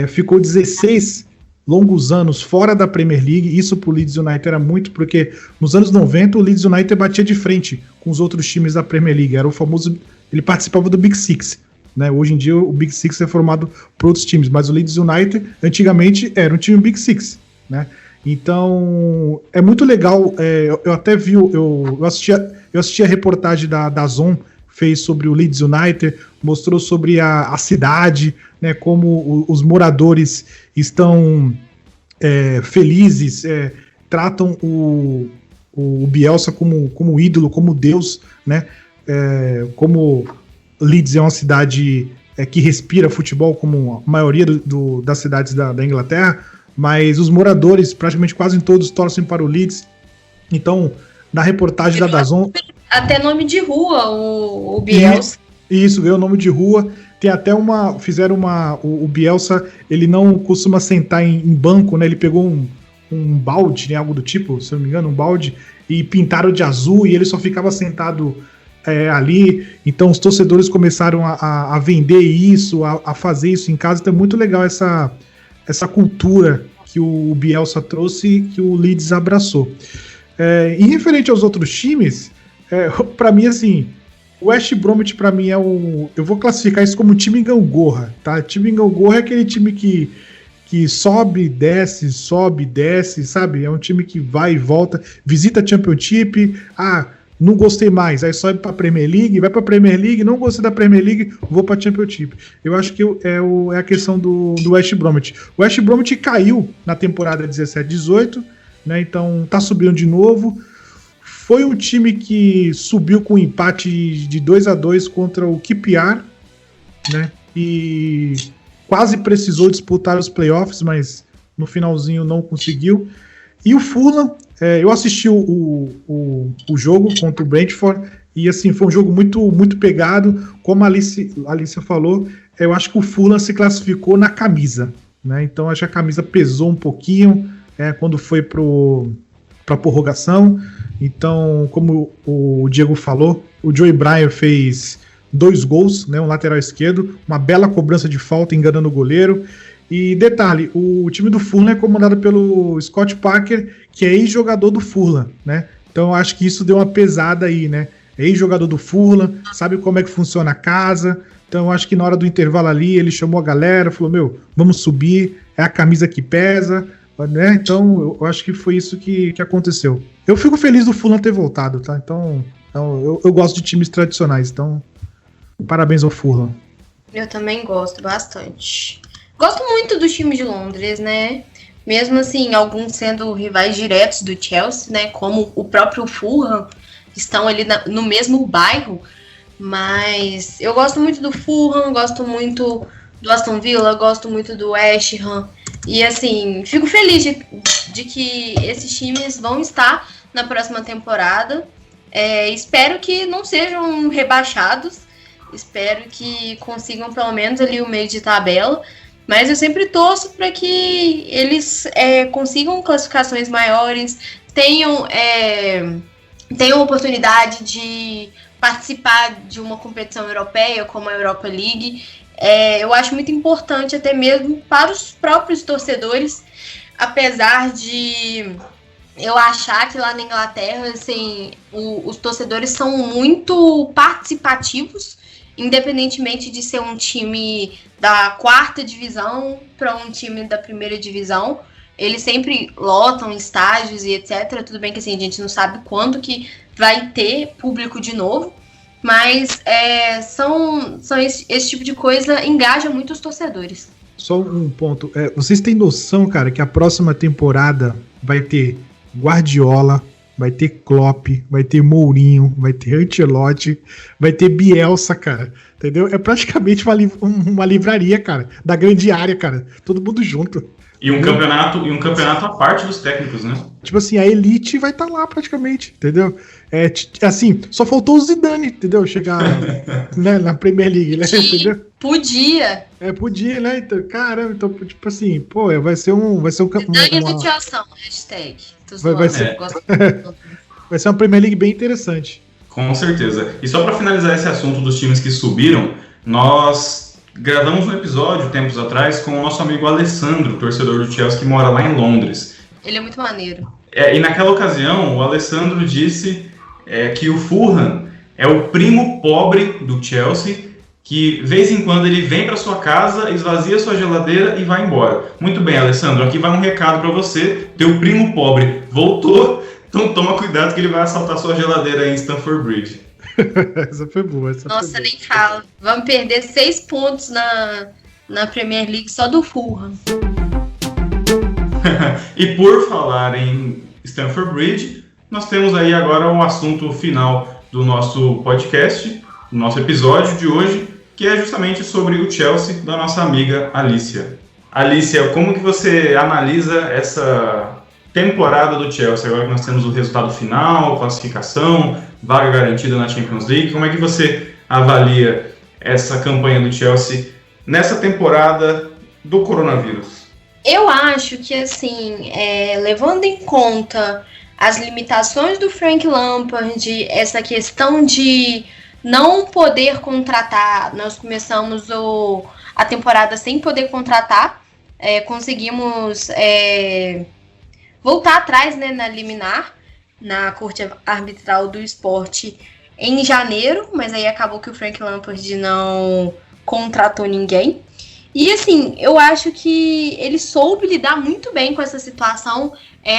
Ficou 16 longos anos fora da Premier League. Isso pro Leeds United era muito, porque nos anos 90 o Leeds United batia de frente com os outros times da Premier League. Era o famoso, ele participava do Big Six, né? Hoje em dia o Big Six é formado por outros times, mas o Leeds United antigamente era um time Big Six, né? Então é muito legal. Eu até vi, eu assisti a reportagem da Zon, fez sobre o Leeds United, mostrou sobre a cidade, né, como os moradores estão felizes, tratam o Bielsa como ídolo, como Deus, né, como Leeds é uma cidade que respira futebol, como a maioria das cidades da Inglaterra, mas os moradores, praticamente quase todos, torcem para o Leeds. Então, na reportagem da DAZN... Até nome de rua, o Bielsa. Isso, ganhou nome de rua. Tem até o Bielsa, ele não costuma sentar em banco, né? Ele pegou um balde, né? Algo do tipo, se eu não me engano, um balde, e pintaram de azul, e ele só ficava sentado ali. Então os torcedores começaram a vender isso, a fazer isso em casa. Então é muito legal essa cultura que o Bielsa trouxe e que o Leeds abraçou. E referente aos outros times, para mim, assim, o West Bromwich, para mim, eu vou classificar isso como time gangorra, tá? Time gangorra é aquele time que sobe, desce, sabe? É um time que vai e volta, visita a Championship, não gostei mais, aí sobe pra Premier League, vai pra Premier League, não gostei da Premier League, vou pra Championship. Eu acho que é a questão do West Bromwich. O West Bromwich caiu na temporada 17-18, né? Então tá subindo de novo. Foi um time que subiu com um empate de 2-2 contra o QPR, né? E quase precisou disputar os playoffs, mas no finalzinho não conseguiu. E o Fulham, eu assisti o jogo contra o Brentford, e assim, foi um jogo muito, muito pegado. Como a Alicia falou, eu acho que o Fulham se classificou na camisa, né? Então acho que a camisa pesou um pouquinho quando foi para prorrogação. Então, como o Diego falou, o Joey Bryan fez 2 gols, né, um lateral esquerdo, uma bela cobrança de falta enganando o goleiro. E detalhe, o time do Fulham é comandado pelo Scott Parker, que é ex-jogador do Fulham, né? Então eu acho que isso deu uma pesada aí, né? É ex-jogador do Fulham, sabe como é que funciona a casa. Então eu acho que na hora do intervalo ali ele chamou a galera, falou, vamos subir, é a camisa que pesa, né? Então eu acho que foi isso que aconteceu. Eu fico feliz do Fulham ter voltado, tá? Então eu gosto de times tradicionais, então parabéns ao Fulham. Eu também gosto bastante. Gosto muito do time de Londres, né? Mesmo assim, alguns sendo rivais diretos do Chelsea, né? Como o próprio Fulham, estão ali no mesmo bairro. Mas eu gosto muito do Fulham, gosto muito do Aston Villa, gosto muito do West Ham. E assim, fico feliz de que esses times vão estar na próxima temporada. Espero que não sejam rebaixados. Espero que consigam pelo menos ali o meio de tabela. Mas eu sempre torço para que eles consigam classificações maiores, tenham oportunidade de participar de uma competição europeia, como a Europa League. Eu acho muito importante, até mesmo para os próprios torcedores, apesar de eu achar que lá na Inglaterra, assim, os torcedores são muito participativos, independentemente de ser um time da 4ª divisão para um time da 1ª divisão. Eles sempre lotam estádios e etc. Tudo bem que assim, a gente não sabe quando que vai ter público de novo, mas são esse tipo de coisa engaja muito os torcedores. Só um ponto. Vocês têm noção, cara, que a próxima temporada vai ter Guardiola, vai ter Klopp, vai ter Mourinho, vai ter Ancelotti, vai ter Bielsa, cara, entendeu? É praticamente uma livraria, cara, da grande área, cara, todo mundo junto. E um campeonato à parte dos técnicos, né? Tipo assim, a elite vai estar lá praticamente, entendeu? Assim, só faltou o Zidane, entendeu? Chegar né, na Premier League, né? Entendeu? Podia. Podia, né? Então, caramba, então, tipo assim, vai ser um Zidane de situação, hashtag. Vai ser uma Premier League bem interessante. Com certeza. E só para finalizar esse assunto dos times que subiram, nós gravamos um episódio tempos atrás com o nosso amigo Alessandro, torcedor do Chelsea, que mora lá em Londres. Ele é muito maneiro. E naquela ocasião, o Alessandro disse que o Fulham é o primo pobre do Chelsea, que de vez em quando ele vem para sua casa, esvazia sua geladeira e vai embora. Muito bem, Alessandro, aqui vai um recado para você. Teu primo pobre voltou, então toma cuidado que ele vai assaltar sua geladeira em Stamford Bridge. Essa foi boa. Nossa, nem fala. Vamos perder 6 pontos na Premier League só do Fulham. E por falar em Stamford Bridge, nós temos aí agora o assunto final do nosso podcast. o nosso episódio de hoje, que é justamente sobre o Chelsea da nossa amiga Alicia. Alicia, como que você analisa essa temporada do Chelsea? Agora que nós temos o resultado final, classificação, vaga garantida na Champions League, como é que você avalia essa campanha do Chelsea nessa temporada do coronavírus? Eu acho que, assim, levando em conta as limitações do Frank Lampard, essa questão de não poder contratar, nós começamos a temporada sem poder contratar, conseguimos voltar atrás, né, na liminar, na corte arbitral do esporte em janeiro, mas aí acabou que o Frank Lampard não contratou ninguém. E assim, eu acho que ele soube lidar muito bem com essa situação,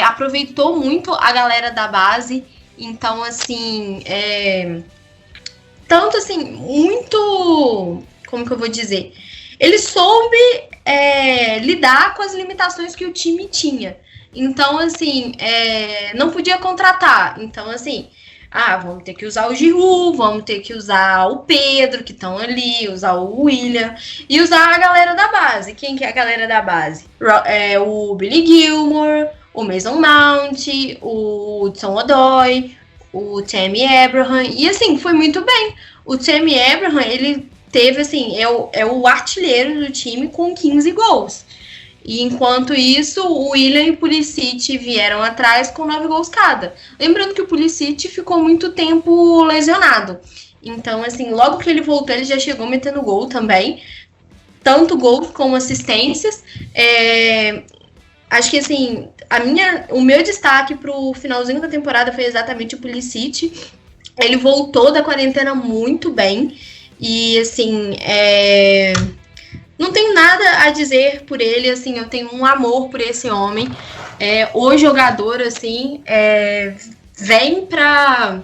aproveitou muito a galera da base, então assim, tanto assim, muito, como que eu vou dizer, ele soube lidar com as limitações que o time tinha, então assim, não podia contratar, então assim, vamos ter que usar o Giroud, vamos ter que usar o Pedro, que estão ali, usar o William, e usar a galera da base. Quem que é a galera da base? O Billy Gilmour, o Mason Mount, o Hudson-Odoi, o Tammy Abraham, e assim, foi muito bem. O Tammy Abraham, ele teve, assim, é o artilheiro do time com 15 gols. E enquanto isso, o William e o Pulisic vieram atrás com 9 gols cada. Lembrando que o Pulisic ficou muito tempo lesionado. Então, assim, logo que ele voltou, ele já chegou metendo gol também. Tanto gols como assistências. Acho que, assim, o meu destaque pro finalzinho da temporada foi exatamente o Pulisic. Ele voltou da quarentena muito bem. E, assim, não tenho nada a dizer por ele, assim, eu tenho um amor por esse homem. O jogador, assim, vem pra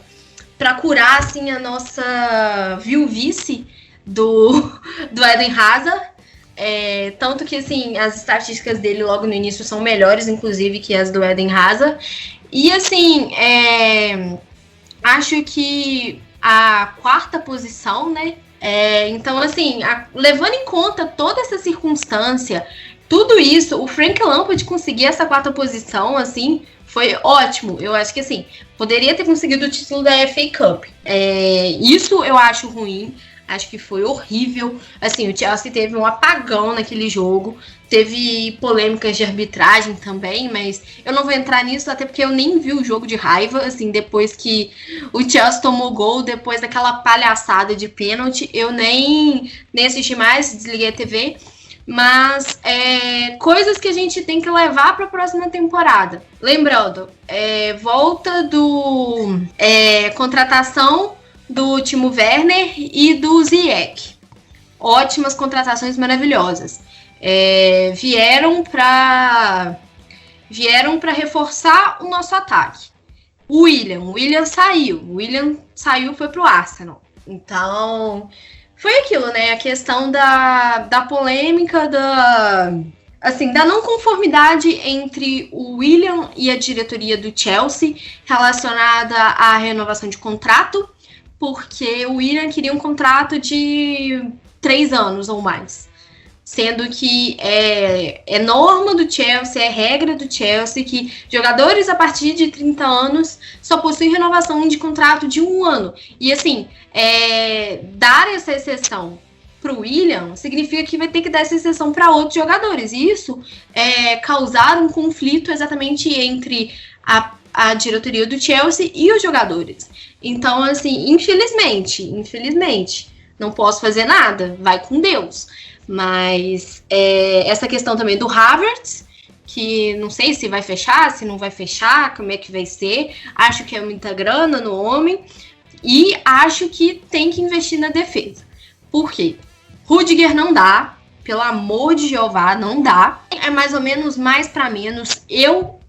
curar, assim, a nossa viuvice do Eden Hazard. Tanto que, assim, as estatísticas dele logo no início são melhores, inclusive, que as do Eden Hazard. E, assim, acho que a 4ª posição, né? Então, assim, levando em conta toda essa circunstância, tudo isso, o Frank Lampard conseguir essa 4ª posição, assim, foi ótimo. Eu acho que, assim, poderia ter conseguido o título da FA Cup. Isso eu acho ruim, acho que foi horrível. Assim, o Chelsea teve um apagão naquele jogo, teve polêmicas de arbitragem também, mas eu não vou entrar nisso, até porque eu nem vi o jogo de raiva, assim, depois que o Chelsea tomou gol, depois daquela palhaçada de pênalti, eu nem assisti mais, desliguei a TV, mas coisas que a gente tem que levar para a próxima temporada. Lembrando, volta do contratação do Timo Werner e do Ziyech. Ótimas contratações maravilhosas. Vieram para reforçar o nosso ataque. O William saiu, foi pro Arsenal. Então, foi aquilo, né? A questão da polêmica, da não conformidade entre o William e a diretoria do Chelsea relacionada à renovação de contrato, porque o William queria um contrato de 3 anos ou mais. Sendo que é norma do Chelsea, é regra do Chelsea que jogadores a partir de 30 anos só possuem renovação de contrato de 1 ano. E assim, dar essa exceção para o William significa que vai ter que dar essa exceção para outros jogadores. E isso causar um conflito exatamente entre a diretoria do Chelsea e os jogadores. Então, assim, infelizmente, não posso fazer nada, vai com Deus. Mas essa questão também do Havertz, que não sei se vai fechar, se não vai fechar, como é que vai ser. Acho que é muita grana no homem. E acho que tem que investir na defesa. Por quê? Rudiger não dá, pelo amor de Jeová, não dá. É mais ou menos mais para menos. Eu,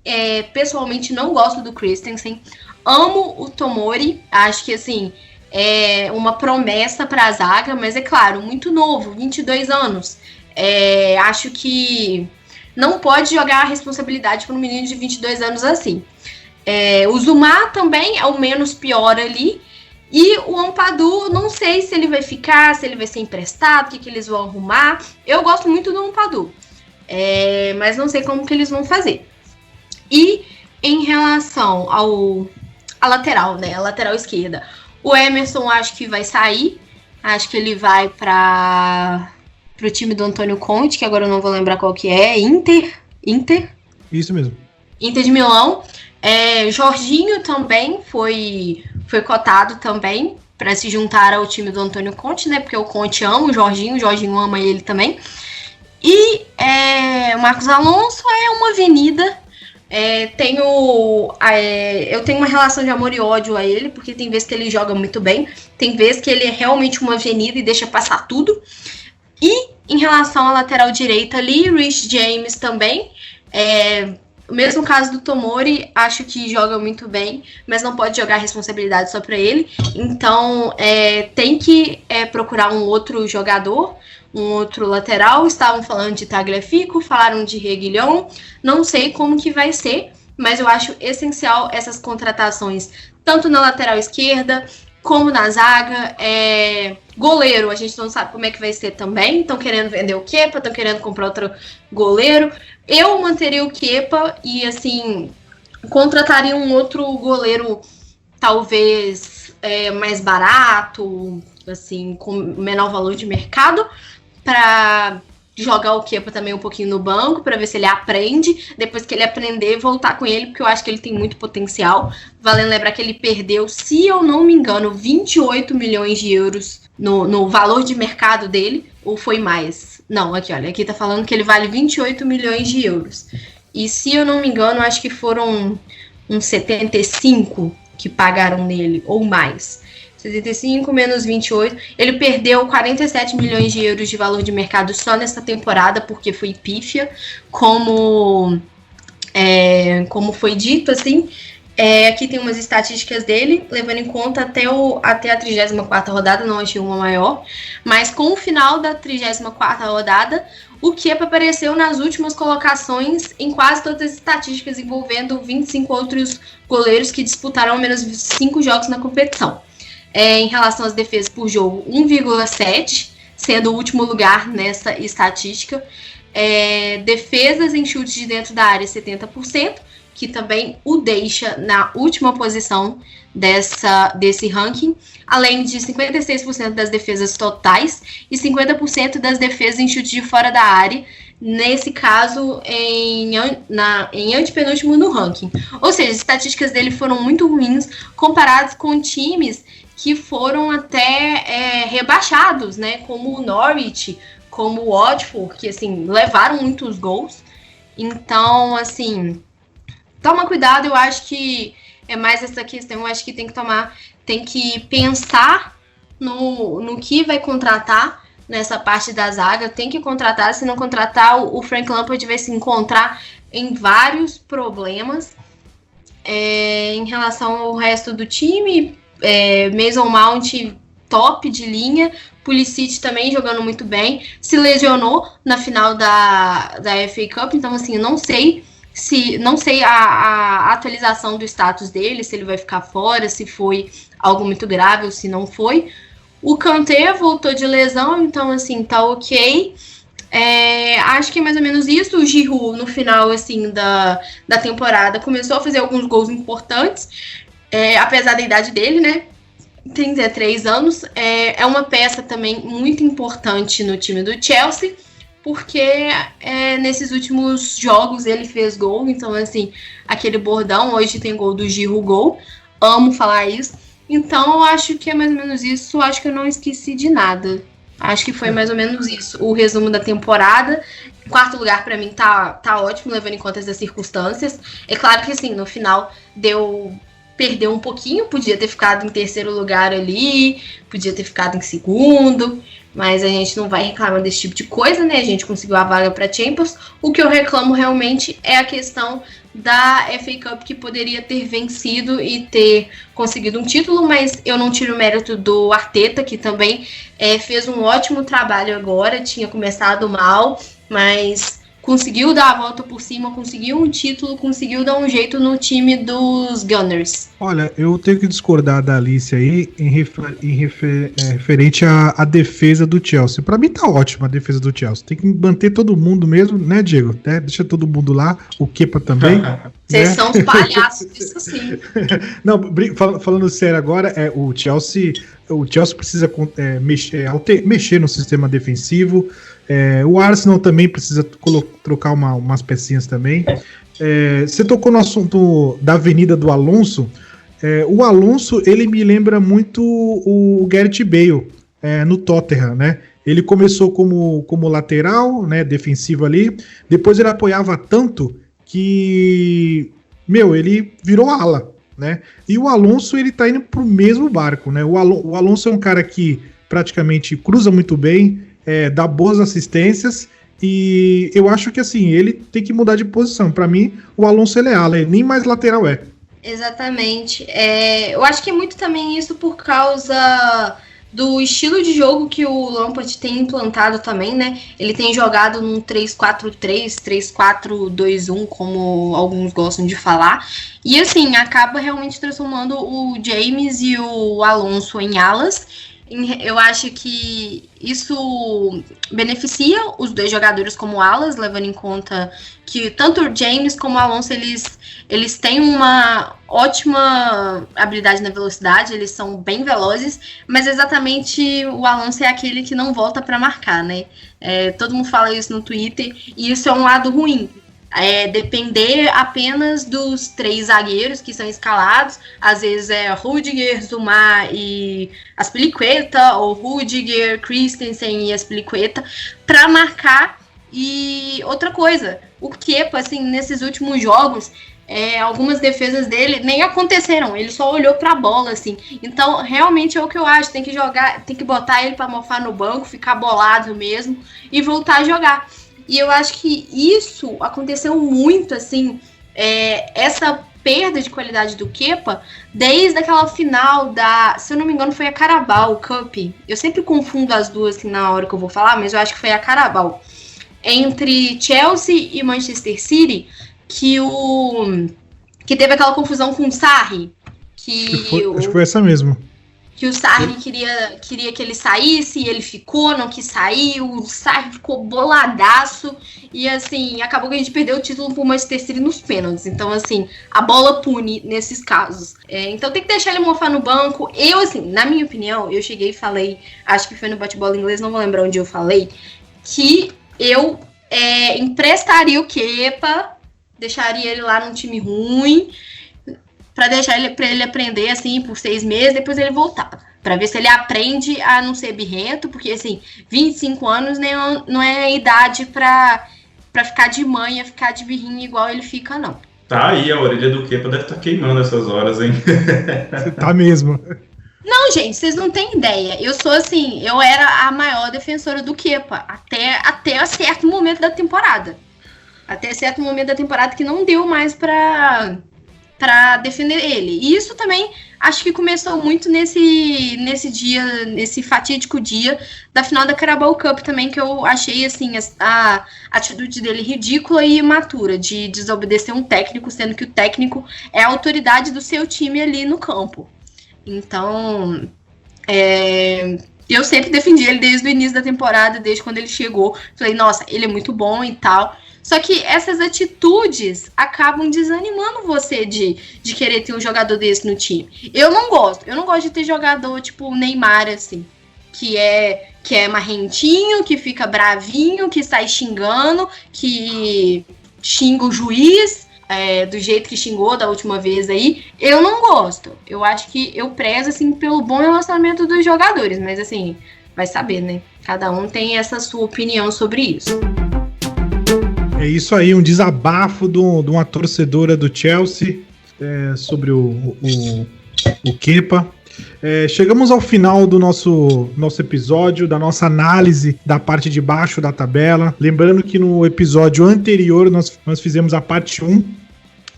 pessoalmente, não gosto do Christensen. Amo o Tomori, acho que assim... uma promessa para a zaga, mas é claro, muito novo, 22 anos. Acho que não pode jogar a responsabilidade para um menino de 22 anos assim. O Zuma também é o menos pior ali. E o Ampadu, não sei se ele vai ficar, se ele vai ser emprestado, o que eles vão arrumar. Eu gosto muito do Ampadu, mas não sei como que eles vão fazer. E em relação à lateral, né, a lateral esquerda, o Emerson acho que vai sair, acho que ele vai para o time do Antônio Conte, que agora eu não vou lembrar qual que é, Inter? Isso mesmo. Inter de Milão. Jorginho também foi cotado também para se juntar ao time do Antônio Conte, né? Porque o Conte ama o Jorginho ama ele também. E Marcos Alonso é uma avenida. Eu tenho uma relação de amor e ódio a ele, porque tem vezes que ele joga muito bem, tem vezes que ele é realmente uma avenida e deixa passar tudo. E em relação à lateral direita ali, Rich James também. O mesmo caso do Tomori, acho que joga muito bem, mas não pode jogar a responsabilidade só para ele. Então, tem que procurar um outro jogador, um outro lateral. Estavam falando de Tagliafico, falaram de Reguilhon. Não sei como que vai ser, mas eu acho essencial essas contratações, tanto na lateral esquerda, como na zaga. Goleiro, a gente não sabe como é que vai ser também. Estão querendo vender o Kepa, estão querendo comprar outro goleiro. Eu manteria o Kepa e, assim, contrataria um outro goleiro, talvez mais barato, assim, com menor valor de mercado, para jogar o Kepa também um pouquinho no banco, para ver se ele aprende. Depois que ele aprender, voltar com ele, porque eu acho que ele tem muito potencial. Valendo lembrar que ele perdeu, se eu não me engano, 28 milhões de euros no valor de mercado dele, ou foi mais? Não, aqui tá falando que ele vale 28 milhões de euros. E se eu não me engano, acho que foram uns 75 que pagaram nele, ou mais. 75 menos 28. Ele perdeu 47 milhões de euros de valor de mercado só nessa temporada, porque foi pífia, como foi dito, assim. Aqui tem umas estatísticas dele, levando em conta até a 34ª rodada, não achei uma maior. Mas com o final da 34ª rodada, o Kepa apareceu nas últimas colocações em quase todas as estatísticas, envolvendo 25 outros goleiros que disputaram ao menos 5 jogos na competição. Em relação às defesas por jogo, 1,7, sendo o último lugar nessa estatística. Defesas em chutes de dentro da área, 70%, que também o deixa na última posição desse ranking, além de 56% das defesas totais e 50% das defesas em chute de fora da área, nesse caso em antepenúltimo no ranking. Ou seja, as estatísticas dele foram muito ruins comparadas com times que foram até rebaixados, né, como o Norwich, como o Watford, que assim, levaram muitos gols. Então, assim, toma cuidado, eu acho que é mais essa questão, eu acho que tem que pensar no que vai contratar nessa parte da zaga, tem que contratar, se não contratar, o Frank Lampard vai se encontrar em vários problemas. Em relação ao resto do time, Mason Mount top de linha, Pulisic também jogando muito bem, se lesionou na final da FA Cup, então assim, não sei a atualização do status dele, se ele vai ficar fora, se foi algo muito grave ou se não foi. O Kanté voltou de lesão, então assim, tá ok. Acho que é mais ou menos isso. O Giroud, no final assim, da temporada, começou a fazer alguns gols importantes, apesar da idade dele, né? 33 anos. É uma peça também muito importante no time do Chelsea, porque nesses últimos jogos ele fez gol, então assim, aquele bordão, hoje tem gol do Giroud, gol, amo falar isso. Então eu acho que é mais ou menos isso, acho que eu não esqueci de nada. Acho que foi mais ou menos isso, o resumo da temporada. Quarto lugar pra mim tá ótimo, levando em conta essas circunstâncias. É claro que assim, no final perdeu um pouquinho, podia ter ficado em terceiro lugar ali, podia ter ficado em segundo, mas a gente não vai reclamar desse tipo de coisa, né? A gente conseguiu a vaga para Champions. O que eu reclamo realmente é a questão da FA Cup, que poderia ter vencido e ter conseguido um título, mas eu não tiro o mérito do Arteta, que também fez um ótimo trabalho agora, tinha começado mal, mas conseguiu dar a volta por cima, conseguiu um título, conseguiu dar um jeito no time dos Gunners. Olha, eu tenho que discordar da Alice aí referente à defesa do Chelsea. Pra mim tá ótima a defesa do Chelsea. Tem que manter todo mundo mesmo, né, Diego? Deixa todo mundo lá, o Kepa também. Vocês são os palhaços, isso sim. Não, falando sério agora, o Chelsea precisa mexer no sistema defensivo. O Arsenal também precisa trocar umas pecinhas também. Você tocou no assunto da avenida do Alonso. O Alonso, ele me lembra muito o Gareth Bale no Tottenham, né? Ele começou como lateral, né, defensivo ali. Depois ele apoiava tanto que, ele virou ala, né? E o Alonso, ele tá indo pro mesmo barco, né? O Alonso é um cara que praticamente cruza muito bem, dá boas assistências, e eu acho que assim, ele tem que mudar de posição. Para mim, o Alonso ele é ala, ele nem mais lateral é. Exatamente. Eu acho que é muito também isso por causa do estilo de jogo que o Lampard tem implantado também, né? Ele tem jogado num 3-4-3, 3-4-2-1, como alguns gostam de falar. E assim, acaba realmente transformando o James e o Alonso em alas. Eu acho que isso beneficia os dois jogadores como alas, levando em conta que tanto o James como o Alonso, eles têm uma ótima habilidade na velocidade, eles são bem velozes, mas exatamente o Alonso é aquele que não volta para marcar, né? Todo mundo fala isso no Twitter, e isso é um lado ruim. Depender apenas dos 3 zagueiros que são escalados, às vezes Rudiger, Zouma e Azpilicueta, ou Rudiger, Christensen e Azpilicueta, para marcar. E outra coisa, o Kepa, assim, nesses últimos jogos, algumas defesas dele nem aconteceram, ele só olhou para a bola, assim. Então, realmente é o que eu acho, tem que botar ele para mofar no banco, ficar bolado mesmo e voltar a jogar. E eu acho que isso aconteceu muito, assim, essa perda de qualidade do Kepa, desde aquela final se eu não me engano, foi a Carabao Cup. Eu sempre confundo as duas assim, na hora que eu vou falar, mas eu acho que foi a Carabao. Entre Chelsea e Manchester City, que teve aquela confusão com o Sarri. Acho que foi essa mesmo. Que o Sarri queria que ele saísse, e ele ficou, não quis sair, o Sarri ficou boladaço, e assim, acabou que a gente perdeu o título pro Manchester City nos pênaltis. Então, assim, a bola pune nesses casos. Então tem que deixar ele mofar no banco. Eu, assim, na minha opinião, eu cheguei e falei, acho que foi no bate-bola inglês, não vou lembrar onde eu falei, que eu emprestaria o Kepa, deixaria ele lá num time ruim, para ele aprender, assim, por 6 meses, depois ele voltar. Para ver se ele aprende a não ser birrento, porque, assim, 25 anos não é idade para ficar de manha, ficar de birrinha igual ele fica, não. Tá aí, a orelha do Kepa deve estar queimando essas horas, hein? Tá mesmo. Não, gente, vocês não têm ideia. Eu era a maior defensora do Kepa, até certo momento da temporada. Até certo momento da temporada que não deu mais para defender ele. E isso também acho que começou muito nesse fatídico dia da final da Carabao Cup também, que eu achei assim a atitude dele ridícula e imatura, de desobedecer um técnico, sendo que o técnico é a autoridade do seu time ali no campo. Então, eu sempre defendi ele desde o início da temporada, desde quando ele chegou. Falei, nossa, ele é muito bom e tal. Só que essas atitudes acabam desanimando você de querer ter um jogador desse no time. Eu não gosto de ter jogador tipo o Neymar, assim, que é marrentinho, que fica bravinho, que sai xingando, que xinga o juiz, do jeito que xingou da última vez aí. Eu não gosto. Eu acho que eu prezo, assim, pelo bom relacionamento dos jogadores, mas assim, vai saber, né? Cada um tem essa sua opinião sobre isso. É isso aí, um desabafo de uma torcedora do Chelsea sobre o Kepa. Chegamos ao final do nosso episódio, da nossa análise da parte de baixo da tabela. Lembrando que no episódio anterior nós fizemos a parte 1,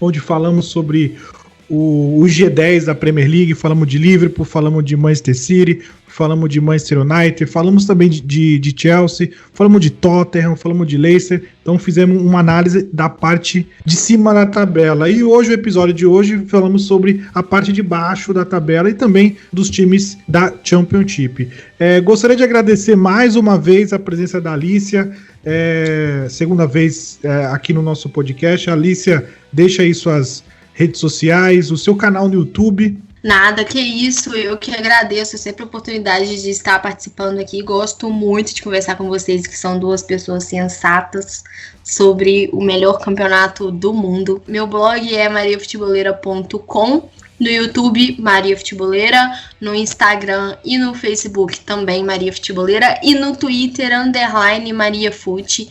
onde falamos sobre o G10 da Premier League, falamos de Liverpool, falamos de Manchester City, falamos de Manchester United, falamos também de Chelsea, falamos de Tottenham, falamos de Leicester, então fizemos uma análise da parte de cima da tabela. E hoje, o episódio de hoje, falamos sobre a parte de baixo da tabela e também dos times da Championship. Gostaria de agradecer mais uma vez a presença da Alicia, segunda vez aqui no nosso podcast. Alicia, deixa aí suas redes sociais, o seu canal no YouTube. Nada, que isso, eu que agradeço sempre a oportunidade de estar participando aqui, gosto muito de conversar com vocês, que são duas pessoas sensatas, sobre o melhor campeonato do mundo. Meu blog é mariafuteboleira.com, no YouTube Maria Futeboleira, no Instagram e no Facebook também Maria Futeboleira, e no Twitter _MariaFute.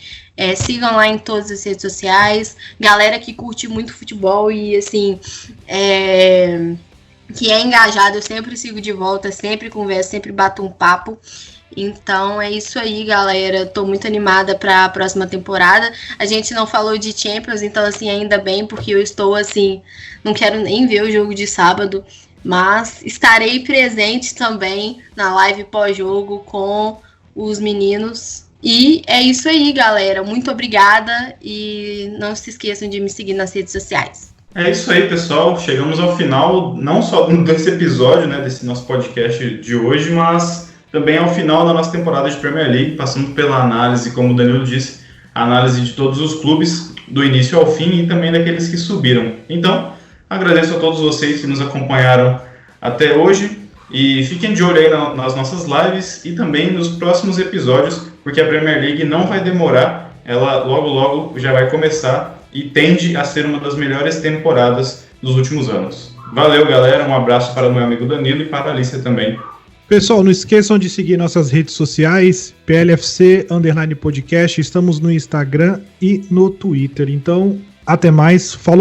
Sigam lá em todas as redes sociais, galera que curte muito futebol e assim, que é engajado, eu sempre sigo de volta, sempre converso, sempre bato um papo. Então é isso aí, galera. Tô muito animada para a próxima temporada. A gente não falou de Champions, então assim, ainda bem, porque eu estou assim, não quero nem ver o jogo de sábado, mas estarei presente também na live pós-jogo com os meninos. E é isso aí, galera. Muito obrigada e não se esqueçam de me seguir nas redes sociais. É isso aí, pessoal. Chegamos ao final, não só desse episódio, né, desse nosso podcast de hoje, mas também ao final da nossa temporada de Premier League, passando pela análise, como o Danilo disse, a análise de todos os clubes, do início ao fim, e também daqueles que subiram. Então, agradeço a todos vocês que nos acompanharam até hoje, e fiquem de olho aí nas nossas lives e também nos próximos episódios, porque a Premier League não vai demorar, ela logo já vai começar, e tende a ser uma das melhores temporadas dos últimos anos. Valeu, galera, um abraço para o meu amigo Danilo e para a Alicia também. Pessoal, não esqueçam de seguir nossas redes sociais, PLFC_podcast, estamos no Instagram e no Twitter. Então, até mais, falou!